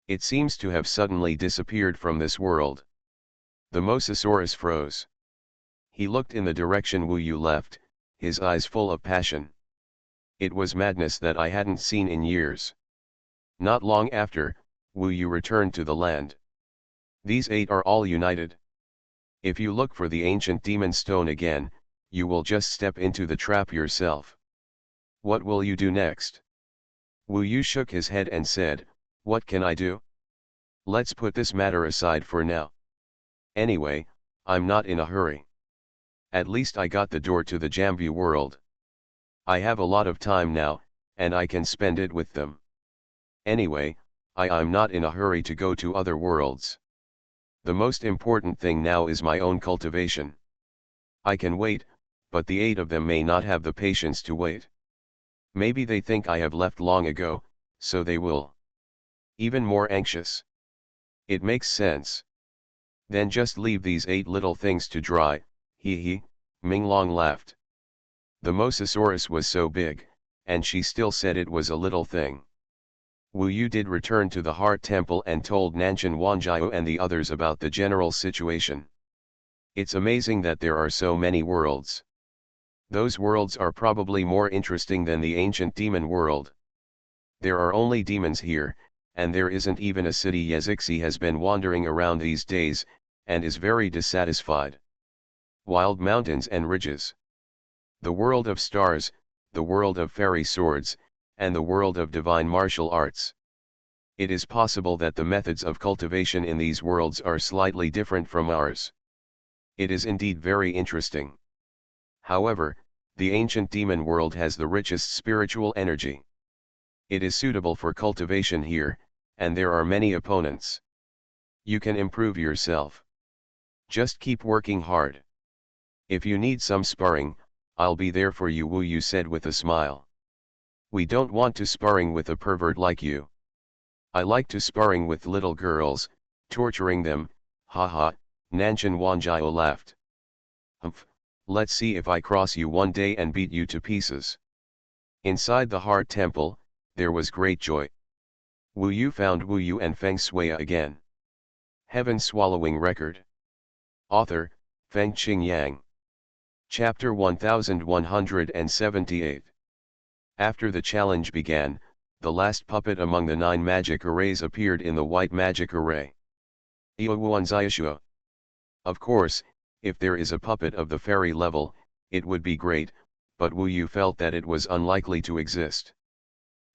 [SPEAKER 1] It seems to have suddenly disappeared from this world. The Mosasaurus froze. He looked in the direction Wu Yu left, his eyes full of passion. It was madness that I hadn't seen in years. Not long after, Wu Yu returned to the land. These 8 are all united. If you look for the ancient demon stone again, you will just step into the trap yourself. What will you do next? Wu Yu shook his head and said, what can I do? Let's put this matter aside for now. Anyway, I'm not in a hurry. At least I got the door to the Jambu world. I have a lot of time now, and I can spend it with them. Anyway, I'm not in a hurry to go to other worlds. The most important thing now is my own cultivation. I can wait, but the 8 of them may not have the patience to wait. Maybe they think I have left long ago, so they will. Even more anxious. It makes sense. Then just leave these 8 little things to dry, he, Minglong laughed. The Mosasaurus was so big, and she still said it was a little thing. Wu Yu did return to the Heart Temple and told Nanshan Wanjiao and the others about the general situation. It's amazing that there are so many worlds. Those worlds are probably more interesting than the ancient demon world. There are only demons here, and there isn't even a city. Yezixi has been wandering around these days, and is very dissatisfied. Wild mountains and ridges. The world of stars, the world of fairy swords, and the world of divine martial arts. It is possible that the methods of cultivation in these worlds are slightly different from ours. It is indeed very interesting. However, the ancient demon world has the richest spiritual energy. It is suitable for cultivation here, and there are many opponents. You can improve yourself. Just keep working hard. If you need some sparring, I'll be there for you, Wu Yu said with a smile. We don't want to sparring with a pervert like you. I like to sparring with little girls, torturing them, haha, Nanshan Wanjiao laughed. Humph, let's see if I cross you one day and beat you to pieces. Inside the Heart Temple, there was great joy. Wu Yu found Wu Yu and Feng Shui again. Heaven Swallowing Record. Author, Feng Qingyang. Chapter 1178. After the challenge began, the last puppet among the 9 magic arrays appeared in the white magic array. Iowuanzayashua. Of course, if there is a puppet of the fairy level, it would be great, but Wu Yu felt that it was unlikely to exist.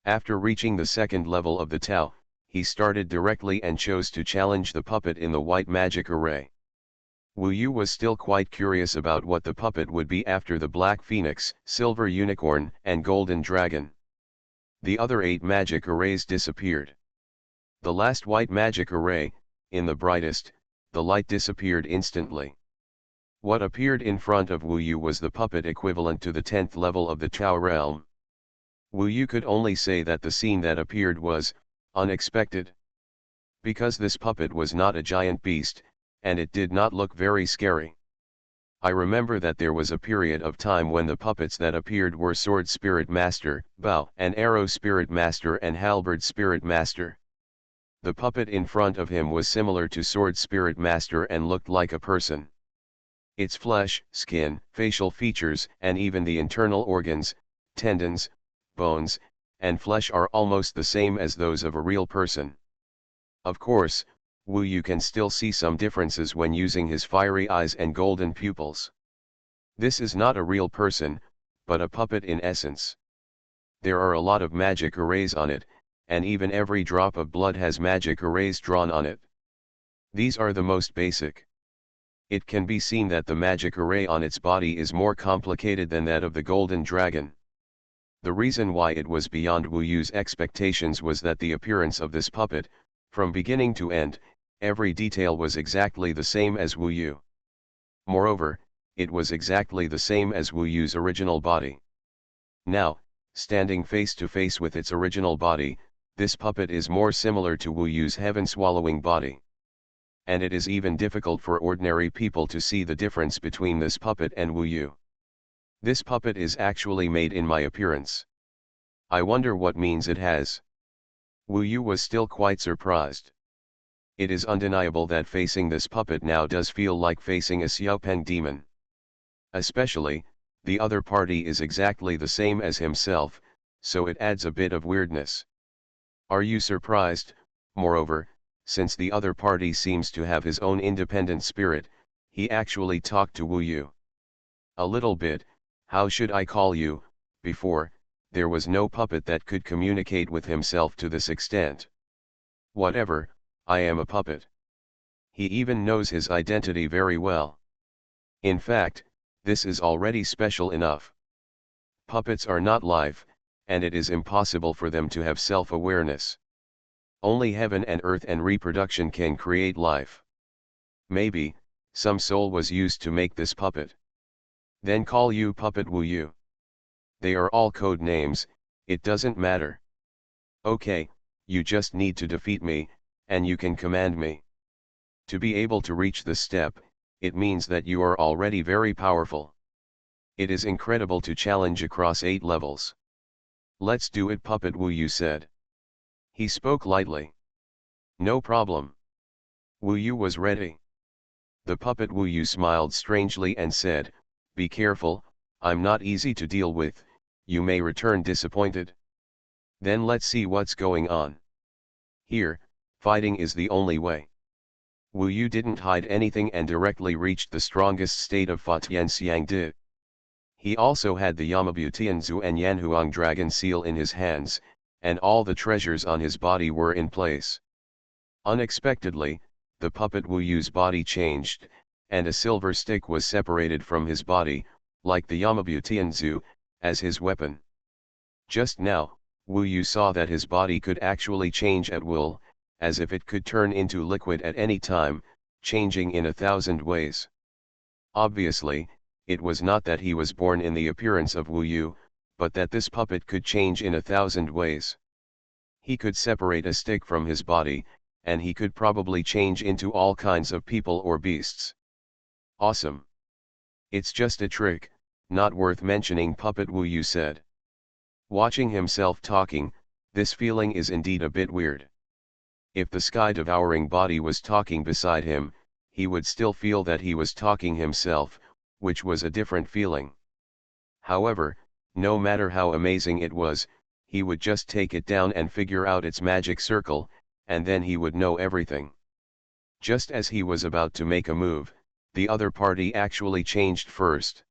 [SPEAKER 1] After reaching the 2nd level of the Tao, he started directly and chose to challenge the puppet in the white magic array. Wu Yu was still quite curious about what the puppet would be after the Black Phoenix, Silver Unicorn, and Golden Dragon. The other 8 magic arrays disappeared. The last white magic array, in the brightest, the light disappeared instantly. What appeared in front of Wu Yu was the puppet equivalent to the 10th level of the Tao realm. Wu Yu could only say that the scene that appeared was unexpected. Because this puppet was not a giant beast, and it did not look very scary. I remember that there was a period of time when the puppets that appeared were Sword Spirit Master, Bow and Arrow Spirit Master and Halberd Spirit Master. The puppet in front of him was similar to Sword Spirit Master and looked like a person. Its flesh, skin, facial features, and even the internal organs, tendons, bones, and flesh are almost the same as those of a real person. Of course, Wu Yu can still see some differences when using his fiery eyes and golden pupils. This is not a real person, but a puppet in essence. There are a lot of magic arrays on it, and even every drop of blood has magic arrays drawn on it. These are the most basic. It can be seen that the magic array on its body is more complicated than that of the golden dragon. The reason why it was beyond Wu Yu's expectations was that the appearance of this puppet, from beginning to end, every detail was exactly the same as Wu Yu. Moreover, it was exactly the same as Wu Yu's original body. Now, standing face to face with its original body, this puppet is more similar to Wu Yu's heaven-swallowing body. And it is even difficult for ordinary people to see the difference between this puppet and Wu Yu. This puppet is actually made in my appearance. I wonder what means it has. Wu Yu was still quite surprised. It is undeniable that facing this puppet now does feel like facing a Xiaopeng demon. Especially, the other party is exactly the same as himself, so it adds a bit of weirdness. Are you surprised? Moreover, since the other party seems to have his own independent spirit, he actually talked to Wu Yu. A little bit. How should I call you? Before, there was no puppet that could communicate with himself to this extent. Whatever, I am a puppet. He even knows his identity very well. In fact, this is already special enough. Puppets are not live, and it is impossible for them to have self-awareness. Only heaven and earth and reproduction can create life. Maybe, some soul was used to make this puppet. Then call you Puppet Wu Yu. They are all code names, it doesn't matter. Okay, you just need to defeat me, and you can command me. To be able to reach this step, it means that you are already very powerful. It is incredible to challenge across 8 levels. Let's do it, Puppet Wu Yu said. He spoke lightly. No problem. Wu Yu was ready. The puppet Wu Yu smiled strangely and said, "Be careful, I'm not easy to deal with, you may return disappointed. Then let's see what's going on. Here, fighting is the only way." Wu Yu didn't hide anything and directly reached the strongest state of Fa Tian Xiang Di. He also had the Yamabu Tianzu and Yanhuang dragon seal in his hands, and all the treasures on his body were in place. Unexpectedly, the puppet Wu Yu's body changed, and a silver stick was separated from his body, like the Yamabu Tianzu, as his weapon. Just now, Wu Yu saw that his body could actually change at will, as if it could turn into liquid at any time, changing in 1,000 ways. Obviously, it was not that he was born in the appearance of Wu Yu, but that this puppet could change in 1,000 ways. He could separate a stick from his body, and he could probably change into all kinds of people or beasts. Awesome. It's just a trick, not worth mentioning, Puppet Wu Yu said. Watching himself talking, this feeling is indeed a bit weird. If the sky-devouring body was talking beside him, he would still feel that he was talking himself, which was a different feeling. However, no matter how amazing it was, he would just take it down and figure out its magic circle, and then he would know everything. Just as he was about to make a move, the other party actually changed first.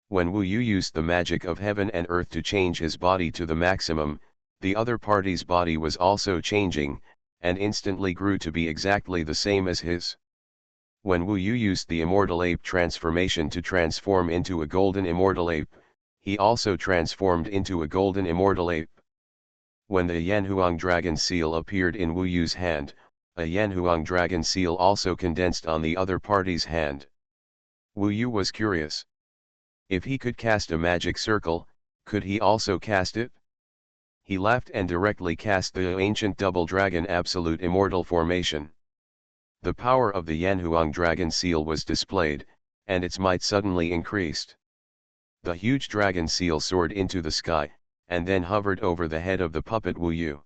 [SPEAKER 1] When Wu Yu used the magic of heaven and earth to change his body to the maximum, the other party's body was also changing, and instantly grew to be exactly the same as his. When Wu Yu used the immortal ape transformation to transform into a golden immortal ape, he also transformed into a golden immortal ape. When the Yanhuang dragon seal appeared in Wu Yu's hand, a Yanhuang dragon seal also condensed on the other party's hand. Wu Yu was curious. If he could cast a magic circle, could he also cast it? He laughed and directly cast the ancient double dragon absolute immortal formation. The power of the Xuanhuan dragon seal was displayed, and its might suddenly increased. The huge dragon seal soared into the sky, and then hovered over the head of the puppet Wu Yu.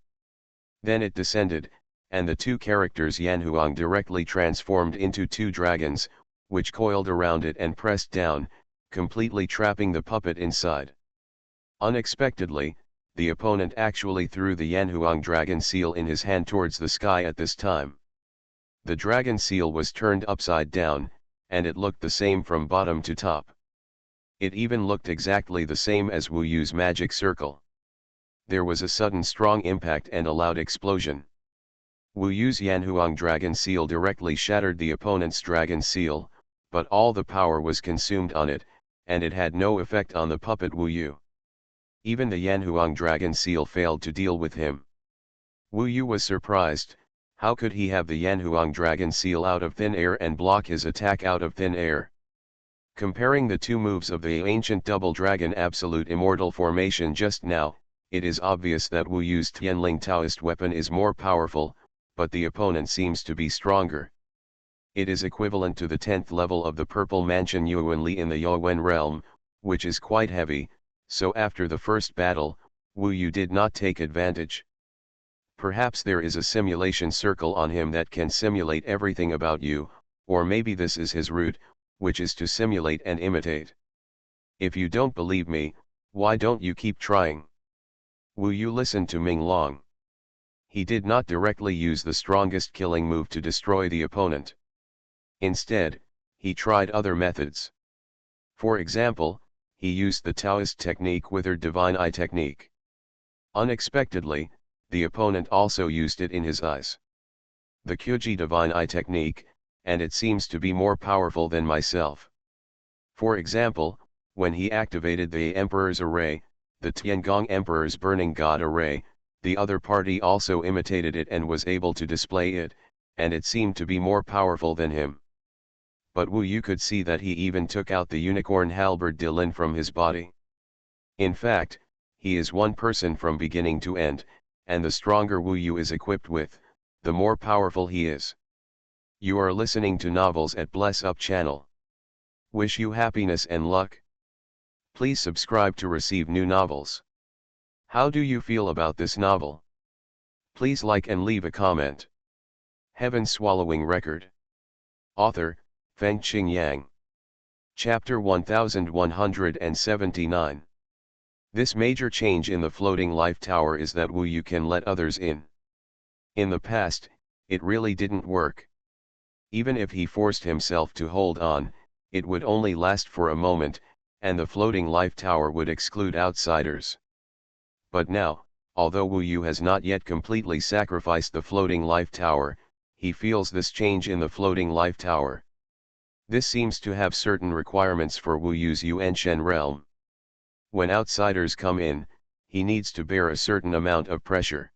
[SPEAKER 1] Then it descended, and the two characters Xuanhuan directly transformed into two dragons, which coiled around it and pressed down, completely trapping the puppet inside. Unexpectedly, the opponent actually threw the Xuanhuan dragon seal in his hand towards the sky at this time. The dragon seal was turned upside down, and it looked the same from bottom to top. It even looked exactly the same as Wu Yu's magic circle. There was a sudden strong impact and a loud explosion. Wu Yu's Xuanhuan dragon seal directly shattered the opponent's dragon seal, but all the power was consumed on it, and it had no effect on the puppet Wu Yu. Even the Xuanhuan dragon seal failed to deal with him. Wu Yu was surprised. How could he have the Xuanhuan dragon seal out of thin air and block his attack out of thin air? Comparing the two moves of the ancient double dragon absolute immortal formation just now, it is obvious that Wu Yu's Tianling Taoist weapon is more powerful, but the opponent seems to be stronger. It is equivalent to the 10th level of the purple mansion Yuan Li in the Yuan realm, which is quite heavy, so after the first battle, Wu Yu did not take advantage. Perhaps there is a simulation circle on him that can simulate everything about you, or maybe this is his route, which is to simulate and imitate. If you don't believe me, why don't you keep trying? Wu Yu listened to Ming Long. He did not directly use the strongest killing move to destroy the opponent. Instead, he tried other methods. For example, he used the Taoist technique Withered Divine Eye technique. Unexpectedly, the opponent also used it in his eyes. The Kyuji Divine Eye technique, and it seems to be more powerful than myself. For example, when he activated the Emperor's Array, the Tiangong Emperor's Burning God Array, the other party also imitated it and was able to display it, and it seemed to be more powerful than him. But Wu Yu could see that he even took out the unicorn halberd de Lin from his body. In fact, he is one person from beginning to end, and the stronger Wu Yu is equipped with, the more powerful he is. You are listening to Novels at Bless Up channel. Wish you happiness and luck. Please subscribe to receive new novels. How do you feel about this novel? Please like and leave a comment. Heaven Swallowing Record. Author, Feng Qing Yang. Chapter 1179. This major change in the floating life tower is that Wu Yu can let others in. In the past, it really didn't work. Even if he forced himself to hold on, it would only last for a moment, and the floating life tower would exclude outsiders. But now, although Wu Yu has not yet completely sacrificed the floating life tower, he feels this change in the floating life tower. This seems to have certain requirements for Wu Yu's Yuanshen realm. When outsiders come in, he needs to bear a certain amount of pressure.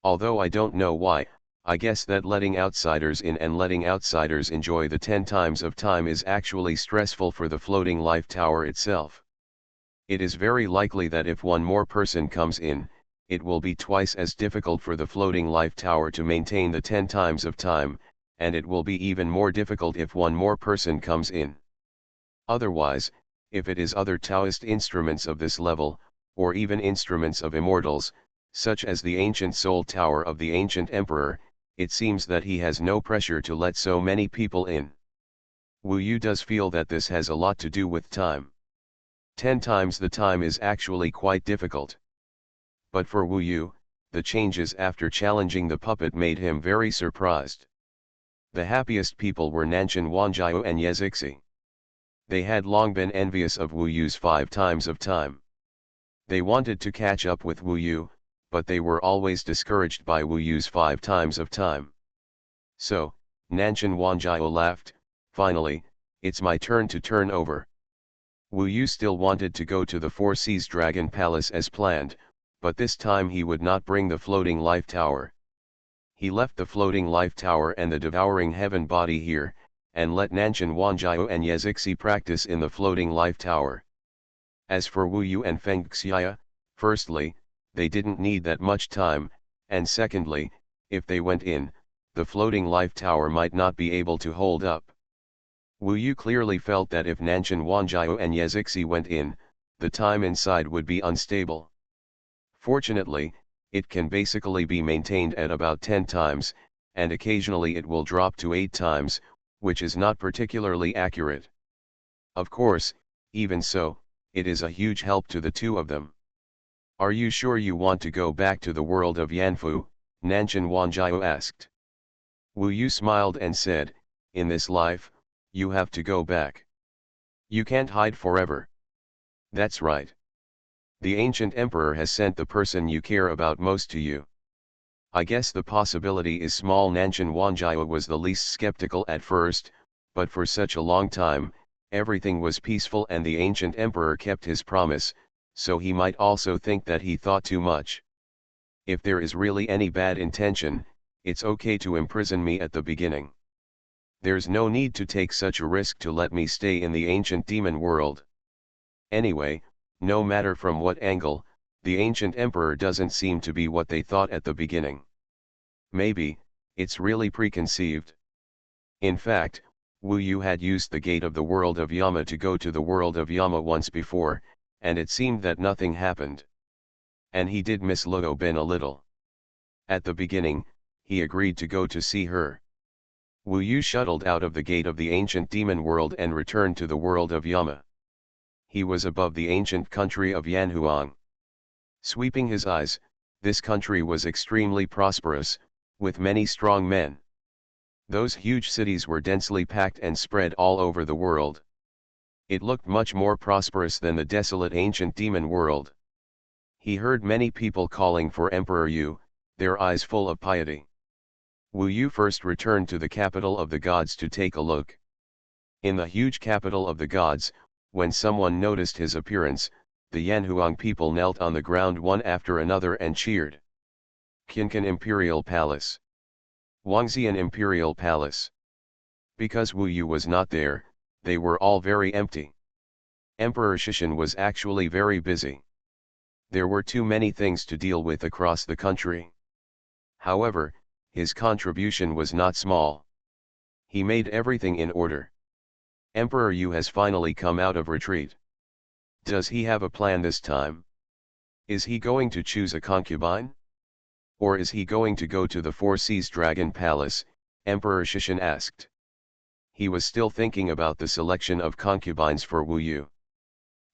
[SPEAKER 1] Although I don't know why, I guess that letting outsiders in and letting outsiders enjoy the 10 times of time is actually stressful for the floating life tower itself. It is very likely that if one more person comes in, it will be twice as difficult for the floating life tower to maintain the 10 times of time, and it will be even more difficult if one more person comes in. Otherwise, if it is other Taoist instruments of this level, or even instruments of immortals, such as the ancient soul tower of the ancient emperor, it seems that he has no pressure to let so many people in. Wu Yu does feel that this has a lot to do with time. 10 times the time is actually quite difficult. But for Wu Yu, the changes after challenging the puppet made him very surprised. The happiest people were Nanshan Wanjiao and Yezixi. They had long been envious of Wu Yu's 5 times of time. They wanted to catch up with Wu Yu, but they were always discouraged by Wu Yu's 5 times of time. So, Nanshan Wanjiao laughed, "Finally, it's my turn to turn over." Wu Yu still wanted to go to the Four Seas Dragon Palace as planned, but this time he would not bring the floating life tower. He left the floating life tower and the devouring heaven body here, and let Nanshan Wanjiao and Yezixi practice in the floating life tower. As for Wu Yu and Feng Xiya, firstly, they didn't need that much time, and secondly, if they went in, the floating life tower might not be able to hold up. Wu Yu clearly felt that if Nanshan Wanjiao and Yezixi went in, the time inside would be unstable. Fortunately, it can basically be maintained at about 10 times, and occasionally it will drop to 8 times, which is not particularly accurate. Of course, even so, it is a huge help to the two of them. Are you sure you want to go back to the world of Yanfu? Nanshan Wanjiao asked. Wu Yu smiled and said, in this life, you have to go back. You can't hide forever. That's right. The ancient emperor has sent the person you care about most to you. I guess the possibility is small. Nanshan Wanjiao was the least skeptical at first, but for such a long time, everything was peaceful and the ancient emperor kept his promise, so he might also think that he thought too much. If there is really any bad intention, it's okay to imprison me at the beginning. There's no need to take such a risk to let me stay in the ancient demon world. Anyway, no matter from what angle, the ancient emperor doesn't seem to be what they thought at the beginning. Maybe, it's really preconceived. In fact, Wu Yu had used the gate of the world of Yama to go to the world of Yama once before, and it seemed that nothing happened. And he did miss Luo Ben a little. At the beginning, he agreed to go to see her. Wu Yu shuttled out of the gate of the ancient demon world and returned to the world of Yama. He was above the ancient country of Yanhuang. Sweeping his eyes, this country was extremely prosperous, with many strong men. Those huge cities were densely packed and spread all over the world. It looked much more prosperous than the desolate ancient demon world. He heard many people calling for Emperor Yu, their eyes full of piety. Wu Yu first returned to the capital of the gods to take a look. In the huge capital of the gods, when someone noticed his appearance, the Yanhuang people knelt on the ground one after another and cheered. Qinkan Imperial Palace. Wangxian Imperial Palace. Because Wu Yu was not there, they were all very empty. Emperor Shishan was actually very busy. There were too many things to deal with across the country. However, his contribution was not small. He made everything in order. Emperor Yu has finally come out of retreat. Does he have a plan this time? Is he going to choose a concubine? Or is he going to go to the Four Seas Dragon Palace? Emperor Shishan asked. He was still thinking about the selection of concubines for Wu Yu.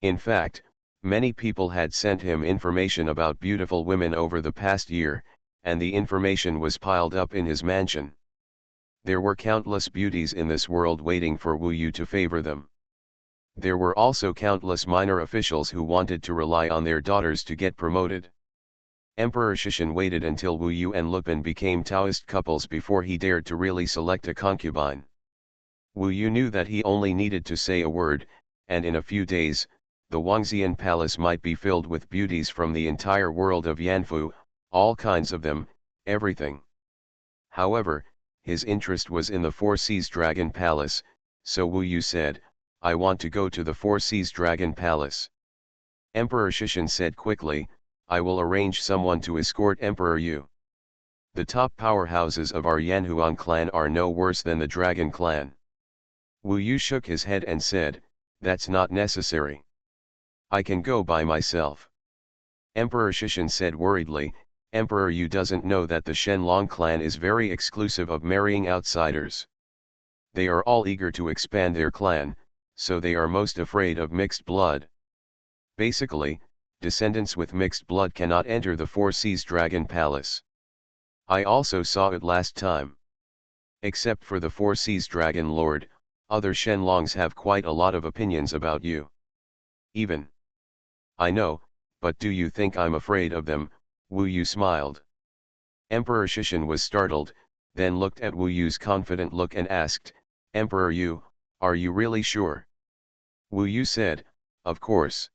[SPEAKER 1] In fact, many people had sent him information about beautiful women over the past year, and the information was piled up in his mansion. There were countless beauties in this world waiting for Wu Yu to favor them. There were also countless minor officials who wanted to rely on their daughters to get promoted. Emperor Shishan waited until Wu Yu and Lupin became Taoist couples before he dared to really select a concubine. Wu Yu knew that he only needed to say a word, and in a few days, the Wangxian Palace might be filled with beauties from the entire world of Yanfu, all kinds of them, everything. However, his interest was in the Four Seas Dragon Palace, so Wu Yu said, I want to go to the Four Seas Dragon Palace. Emperor Shishan said quickly, I will arrange someone to escort Emperor Yu. The top powerhouses of our Yanhuang clan are no worse than the Dragon clan. Wu Yu shook his head and said, that's not necessary. I can go by myself. Emperor Shishan said worriedly, Emperor Yu doesn't know that the Shenlong clan is very exclusive of marrying outsiders. They are all eager to expand their clan, so they are most afraid of mixed blood. Basically, descendants with mixed blood cannot enter the Four Seas Dragon Palace. I also saw it last time. Except for the Four Seas Dragon Lord, other Shenlongs have quite a lot of opinions about you. Even. I know, but do you think I'm afraid of them? Wu Yu smiled. Emperor Shishan was startled, then looked at Wu Yu's confident look and asked, Emperor Yu, are you really sure? Wu Yu said, of course.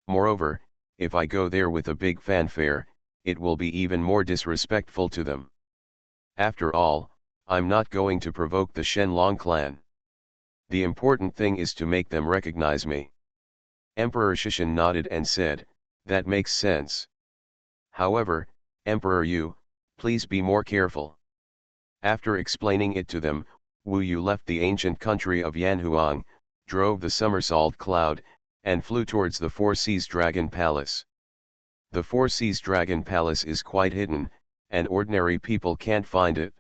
[SPEAKER 1] Moreover, if I go there with a big fanfare, it will be even more disrespectful to them. After all, I'm not going to provoke the Shenlong clan. The important thing is to make them recognize me. Emperor Shishan nodded and said, that makes sense. However, Emperor Yu, please be more careful. After explaining it to them, Wu Yu left the ancient country of Yanhuang, drove the somersault cloud, and flew towards the Four Seas Dragon Palace. The Four Seas Dragon Palace is quite hidden, and ordinary people can't find it.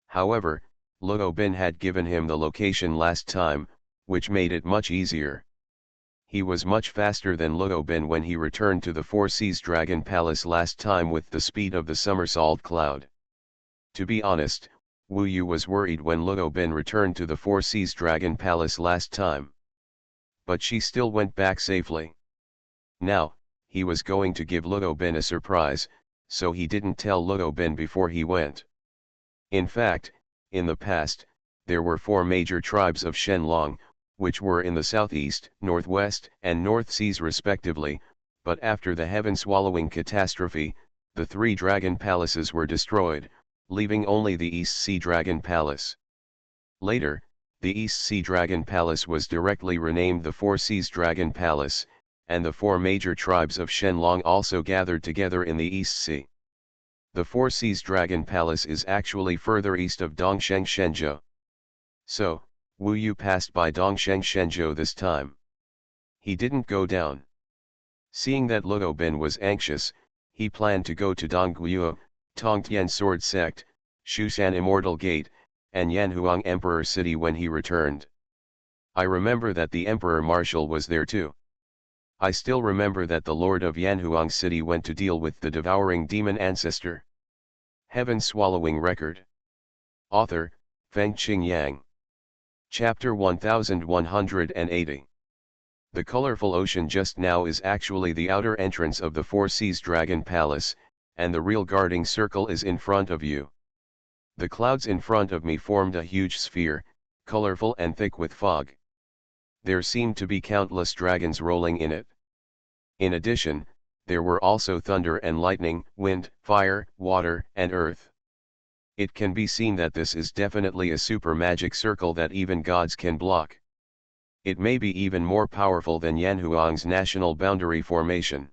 [SPEAKER 1] However, Luo Bin had given him the location last time, which made it much easier. He was much faster than Luo Bin when he returned to the Four Seas Dragon Palace last time with the speed of the somersault cloud. To be honest, Wu Yu was worried when Luo Bin returned to the Four Seas Dragon Palace last time. But she still went back safely. Now, he was going to give Luo Bin a surprise, so he didn't tell Luo Bin before he went. In fact, in the past, there were 4 major tribes of Shenlong, which were in the southeast, northwest, and north seas respectively, but after the heaven-swallowing catastrophe, the 3 dragon palaces were destroyed, leaving only the East Sea Dragon Palace. Later, the East Sea Dragon Palace was directly renamed the Four Seas Dragon Palace, and the 4 major tribes of Shenlong also gathered together in the East Sea. The Four Seas Dragon Palace is actually further east of Dongsheng Shenzhou. So, Wu Yu passed by Dongsheng Shenzhou this time. He didn't go down. Seeing that Luo Bin was anxious, he planned to go to Dongguo, Tongtian Sword Sect, Shushan Immortal Gate, and Yanhuang Emperor City when he returned. I remember that the Emperor Marshal was there too. I still remember that the Lord of Yanhuang City went to deal with the devouring demon ancestor. Heaven-swallowing record. Author, Fengqing Yang. Chapter 1180. The colorful ocean just now is actually the outer entrance of the Four Seas Dragon Palace, and the real guarding circle is in front of you. The clouds in front of me formed a huge sphere, colorful and thick with fog. There seemed to be countless dragons rolling in it. In addition, there were also thunder and lightning, wind, fire, water, and earth. It can be seen that this is definitely a super magic circle that even gods can block. It may be even more powerful than Yanhuang's national boundary formation.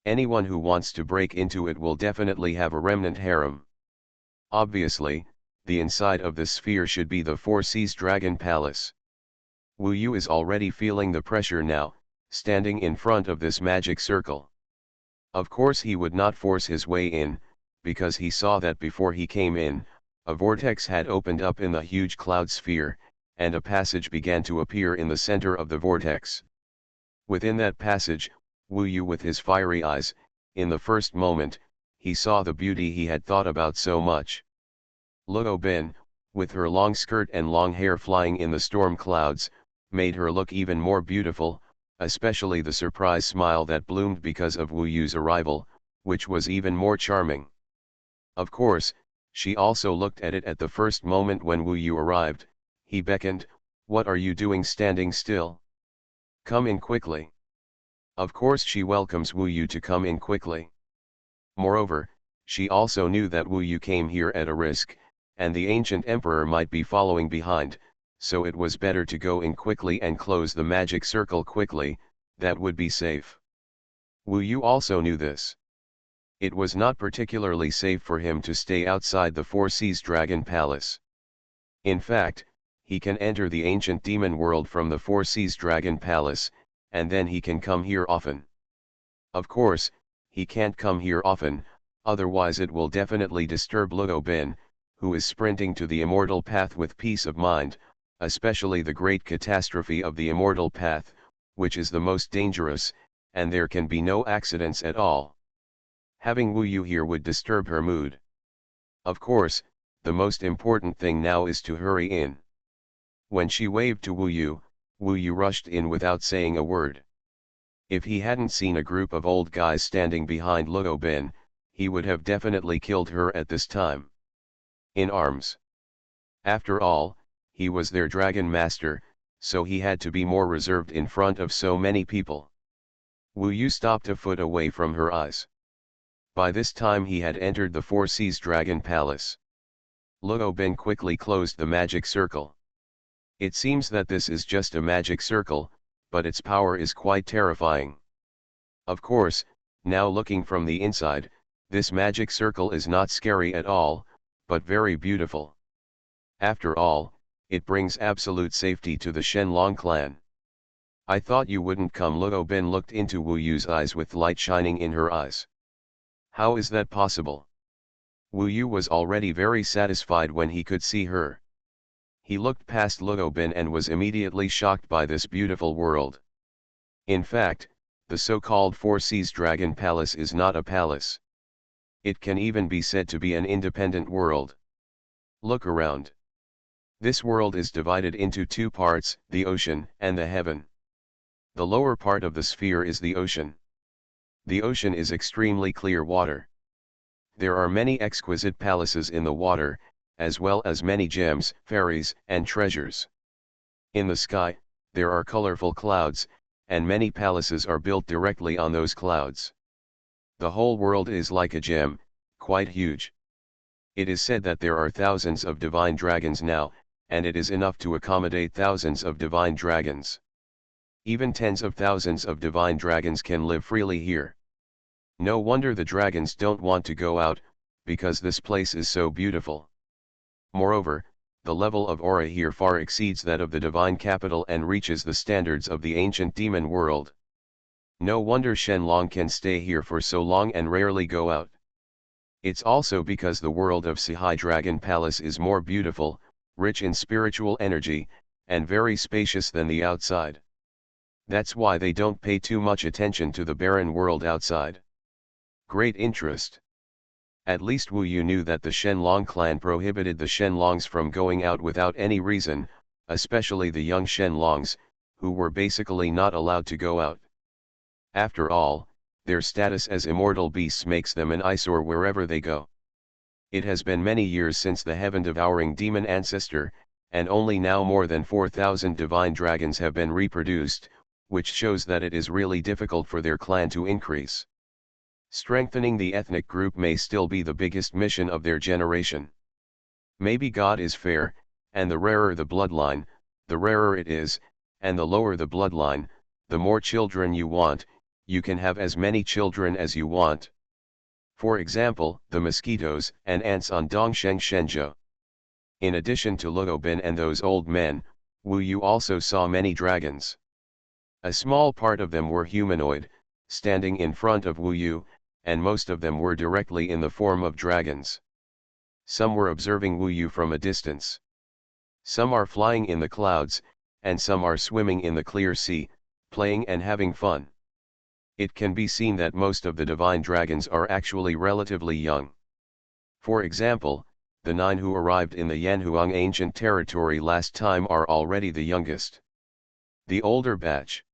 [SPEAKER 1] Anyone who wants to break into it will definitely have a remnant harem. Obviously, the inside of the sphere should be the Four Seas Dragon Palace. Wu Yu is already feeling the pressure now, standing in front of this magic circle. Of course he would not force his way in, because he saw that before he came in, a vortex had opened up in the huge cloud sphere, and a passage began to appear in the center of the vortex. Within that passage, Wu Yu with his fiery eyes, in the first moment, he saw the beauty he had thought about so much. Luo Bin, with her long skirt and long hair flying in the storm clouds, made her look even more beautiful, especially the surprise smile that bloomed because of Wu Yu's arrival, which was even more charming. Of course, she also looked at it at the first moment when Wu Yu arrived. He beckoned, "What are you doing standing still? Come in quickly." Of course she welcomes Wu Yu to come in quickly. Moreover, she also knew that Wu Yu came here at a risk, and the ancient emperor might be following behind, so it was better to go in quickly and close the magic circle quickly, that would be safe. Wu Yu also knew this. It was not particularly safe for him to stay outside the Four Seas Dragon Palace. In fact, he can enter the ancient demon world from the Four Seas Dragon Palace, and then he can come here often. Of course, he can't come here often, otherwise it will definitely disturb Luo Bin, who is sprinting to the immortal path with peace of mind, especially the great catastrophe of the immortal path, which is the most dangerous, and there can be no accidents at all. Having Wu Yu here would disturb her mood. Of course, the most important thing now is to hurry in. When she waved to Wu Yu rushed in without saying a word. If he hadn't seen a group of old guys standing behind Luo Bin, he would have definitely killed her at this time. In arms. After all, he was their dragon master, so he had to be more reserved in front of so many people. Wu Yu stopped a foot away from her eyes. By this time he had entered the Four Seas Dragon Palace. Luo Bin quickly closed the magic circle. It seems that this is just a magic circle, but its power is quite terrifying. Of course, Now looking from the inside, this magic circle is not scary at all, but very beautiful. After all, it brings absolute safety to the Shenlong clan. I thought you wouldn't come. Luo Bin looked into Wu Yu's eyes with light shining in her eyes. How is that possible? Wu Yu was already very satisfied when he could see her. He looked past Luo Bin and was immediately shocked by this beautiful world. In fact, the so-called Four Seas Dragon Palace is not a palace. It can even be said to be an independent world. Look around. This world is divided into two parts, the ocean and the heaven. The lower part of the sphere is the ocean. The ocean is extremely clear water. There are many exquisite palaces in the water, as well as many gems, fairies, and treasures. In the sky, there are colorful clouds, and many palaces are built directly on those clouds. The whole world is like a gem, quite huge. It is said that there are thousands of divine dragons now, and it is enough to accommodate thousands of divine dragons. Even tens of thousands of divine dragons can live freely here. No wonder the dragons don't want to go out, because this place is so beautiful. Moreover, the level of aura here far exceeds that of the divine capital and reaches the standards of the ancient demon world. No wonder Shenlong can stay here for so long and rarely go out. It's also because the world of Sihai Dragon Palace is more beautiful, rich in spiritual energy, and very spacious than the outside. That's why they don't pay too much attention to the barren world outside. Great interest. At least Wu Yu knew that the Shenlong clan prohibited the Shenlongs from going out without any reason, especially the young Shenlongs, who were basically not allowed to go out. After all, their status as immortal beasts makes them an eyesore wherever they go. It has been many years since the heaven-devouring demon ancestor, and only now more than 4,000 divine dragons have been reproduced, which shows that it is really difficult for their clan to increase. Strengthening the ethnic group may still be the biggest mission of their generation. Maybe God is fair, and the rarer the bloodline, the rarer it is, and the lower the bloodline, the more children you want, you can have as many children as you want. For example, the mosquitoes and ants on Dongsheng Shenzhou. In addition to Luo Bin and those old men, Wu Yu also saw many dragons. A small part of them were humanoid, standing in front of Wu Yu, and most of them were directly in the form of dragons. Some were observing Wu Yu from a distance. Some are flying in the clouds, and some are swimming in the clear sea, playing and having fun. It can be seen that most of the divine dragons are actually relatively young. For example, the 9 who arrived in the Yanhuang ancient territory last time are already the youngest. The older batch.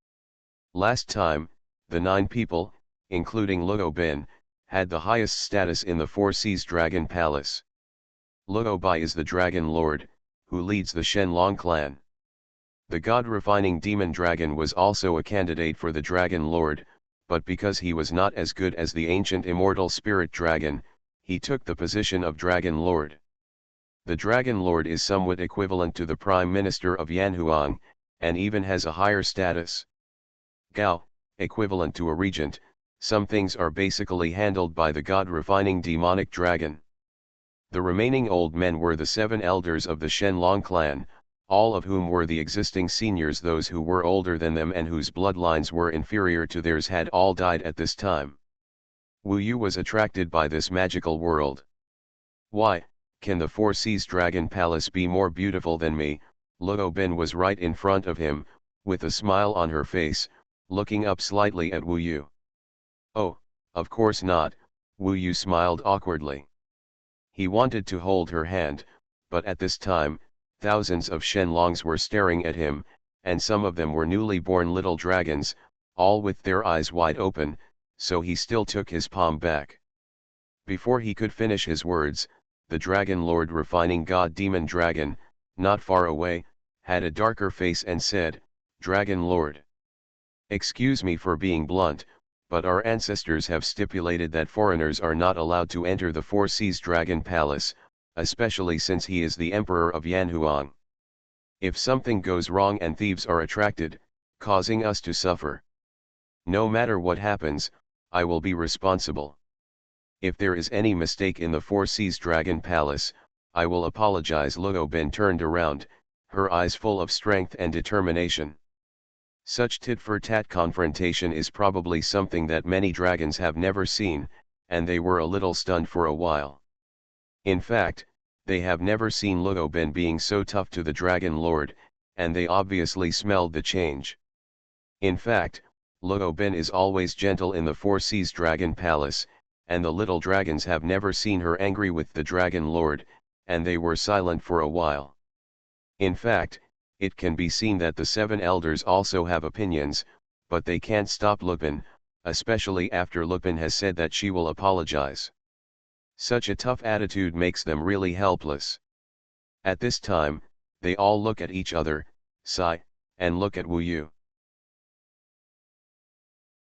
[SPEAKER 1] Last time, the 9 people, including Luo Bin, had the highest status in the Four Seas Dragon Palace. Luo Bai is the Dragon Lord, who leads the Shenlong clan. The God-refining demon dragon was also a candidate for the Dragon Lord, but because he was not as good as the ancient immortal spirit dragon, he took the position of Dragon Lord. The Dragon Lord is somewhat equivalent to the Prime Minister of Yanhuang, and even has a higher status. Gao, equivalent to a regent. Some things are basically handled by the God-refining demonic dragon. The remaining old men were the 7 elders of the Shenlong clan, all of whom were the existing seniors. Those who were older than them and whose bloodlines were inferior to theirs had all died at this time. Wu Yu was attracted by this magical world. Why, can the Four Seas Dragon Palace be more beautiful than me? Luo Bin was right in front of him, with a smile on her face, looking up slightly at Wu Yu. Oh, of course not, Wu Yu smiled awkwardly. He wanted to hold her hand, but at this time, thousands of Shenlongs were staring at him, and some of them were newly born little dragons, all with their eyes wide open, so he still took his palm back. Before he could finish his words, the Dragon Lord refining God Demon Dragon, not far away, had a darker face and said, "Dragon Lord. Excuse me for being blunt, but our ancestors have stipulated that foreigners are not allowed to enter the Four Seas Dragon Palace, especially since he is the Emperor of Yanhuang. If something goes wrong and thieves are attracted, causing us to suffer. No matter what happens, I will be responsible. If there is any mistake in the Four Seas Dragon Palace, I will apologize. Luo Bin turned around, her eyes full of strength and determination. Such tit-for-tat confrontation is probably something that many dragons have never seen, and they were a little stunned for a while. In fact, they have never seen Luo Bin being so tough to the Dragon Lord, and they obviously smelled the change. In fact, Luo Bin is always gentle in the Four Seas Dragon Palace, and the little dragons have never seen her angry with the Dragon Lord, and they were silent for a while. In fact, it can be seen that the seven elders also have opinions, but they can't stop Lupin, especially after Lupin has said that she will apologize. Such a tough attitude makes them really helpless. At this time, they all look at each other, sigh, and look at Wu Yu.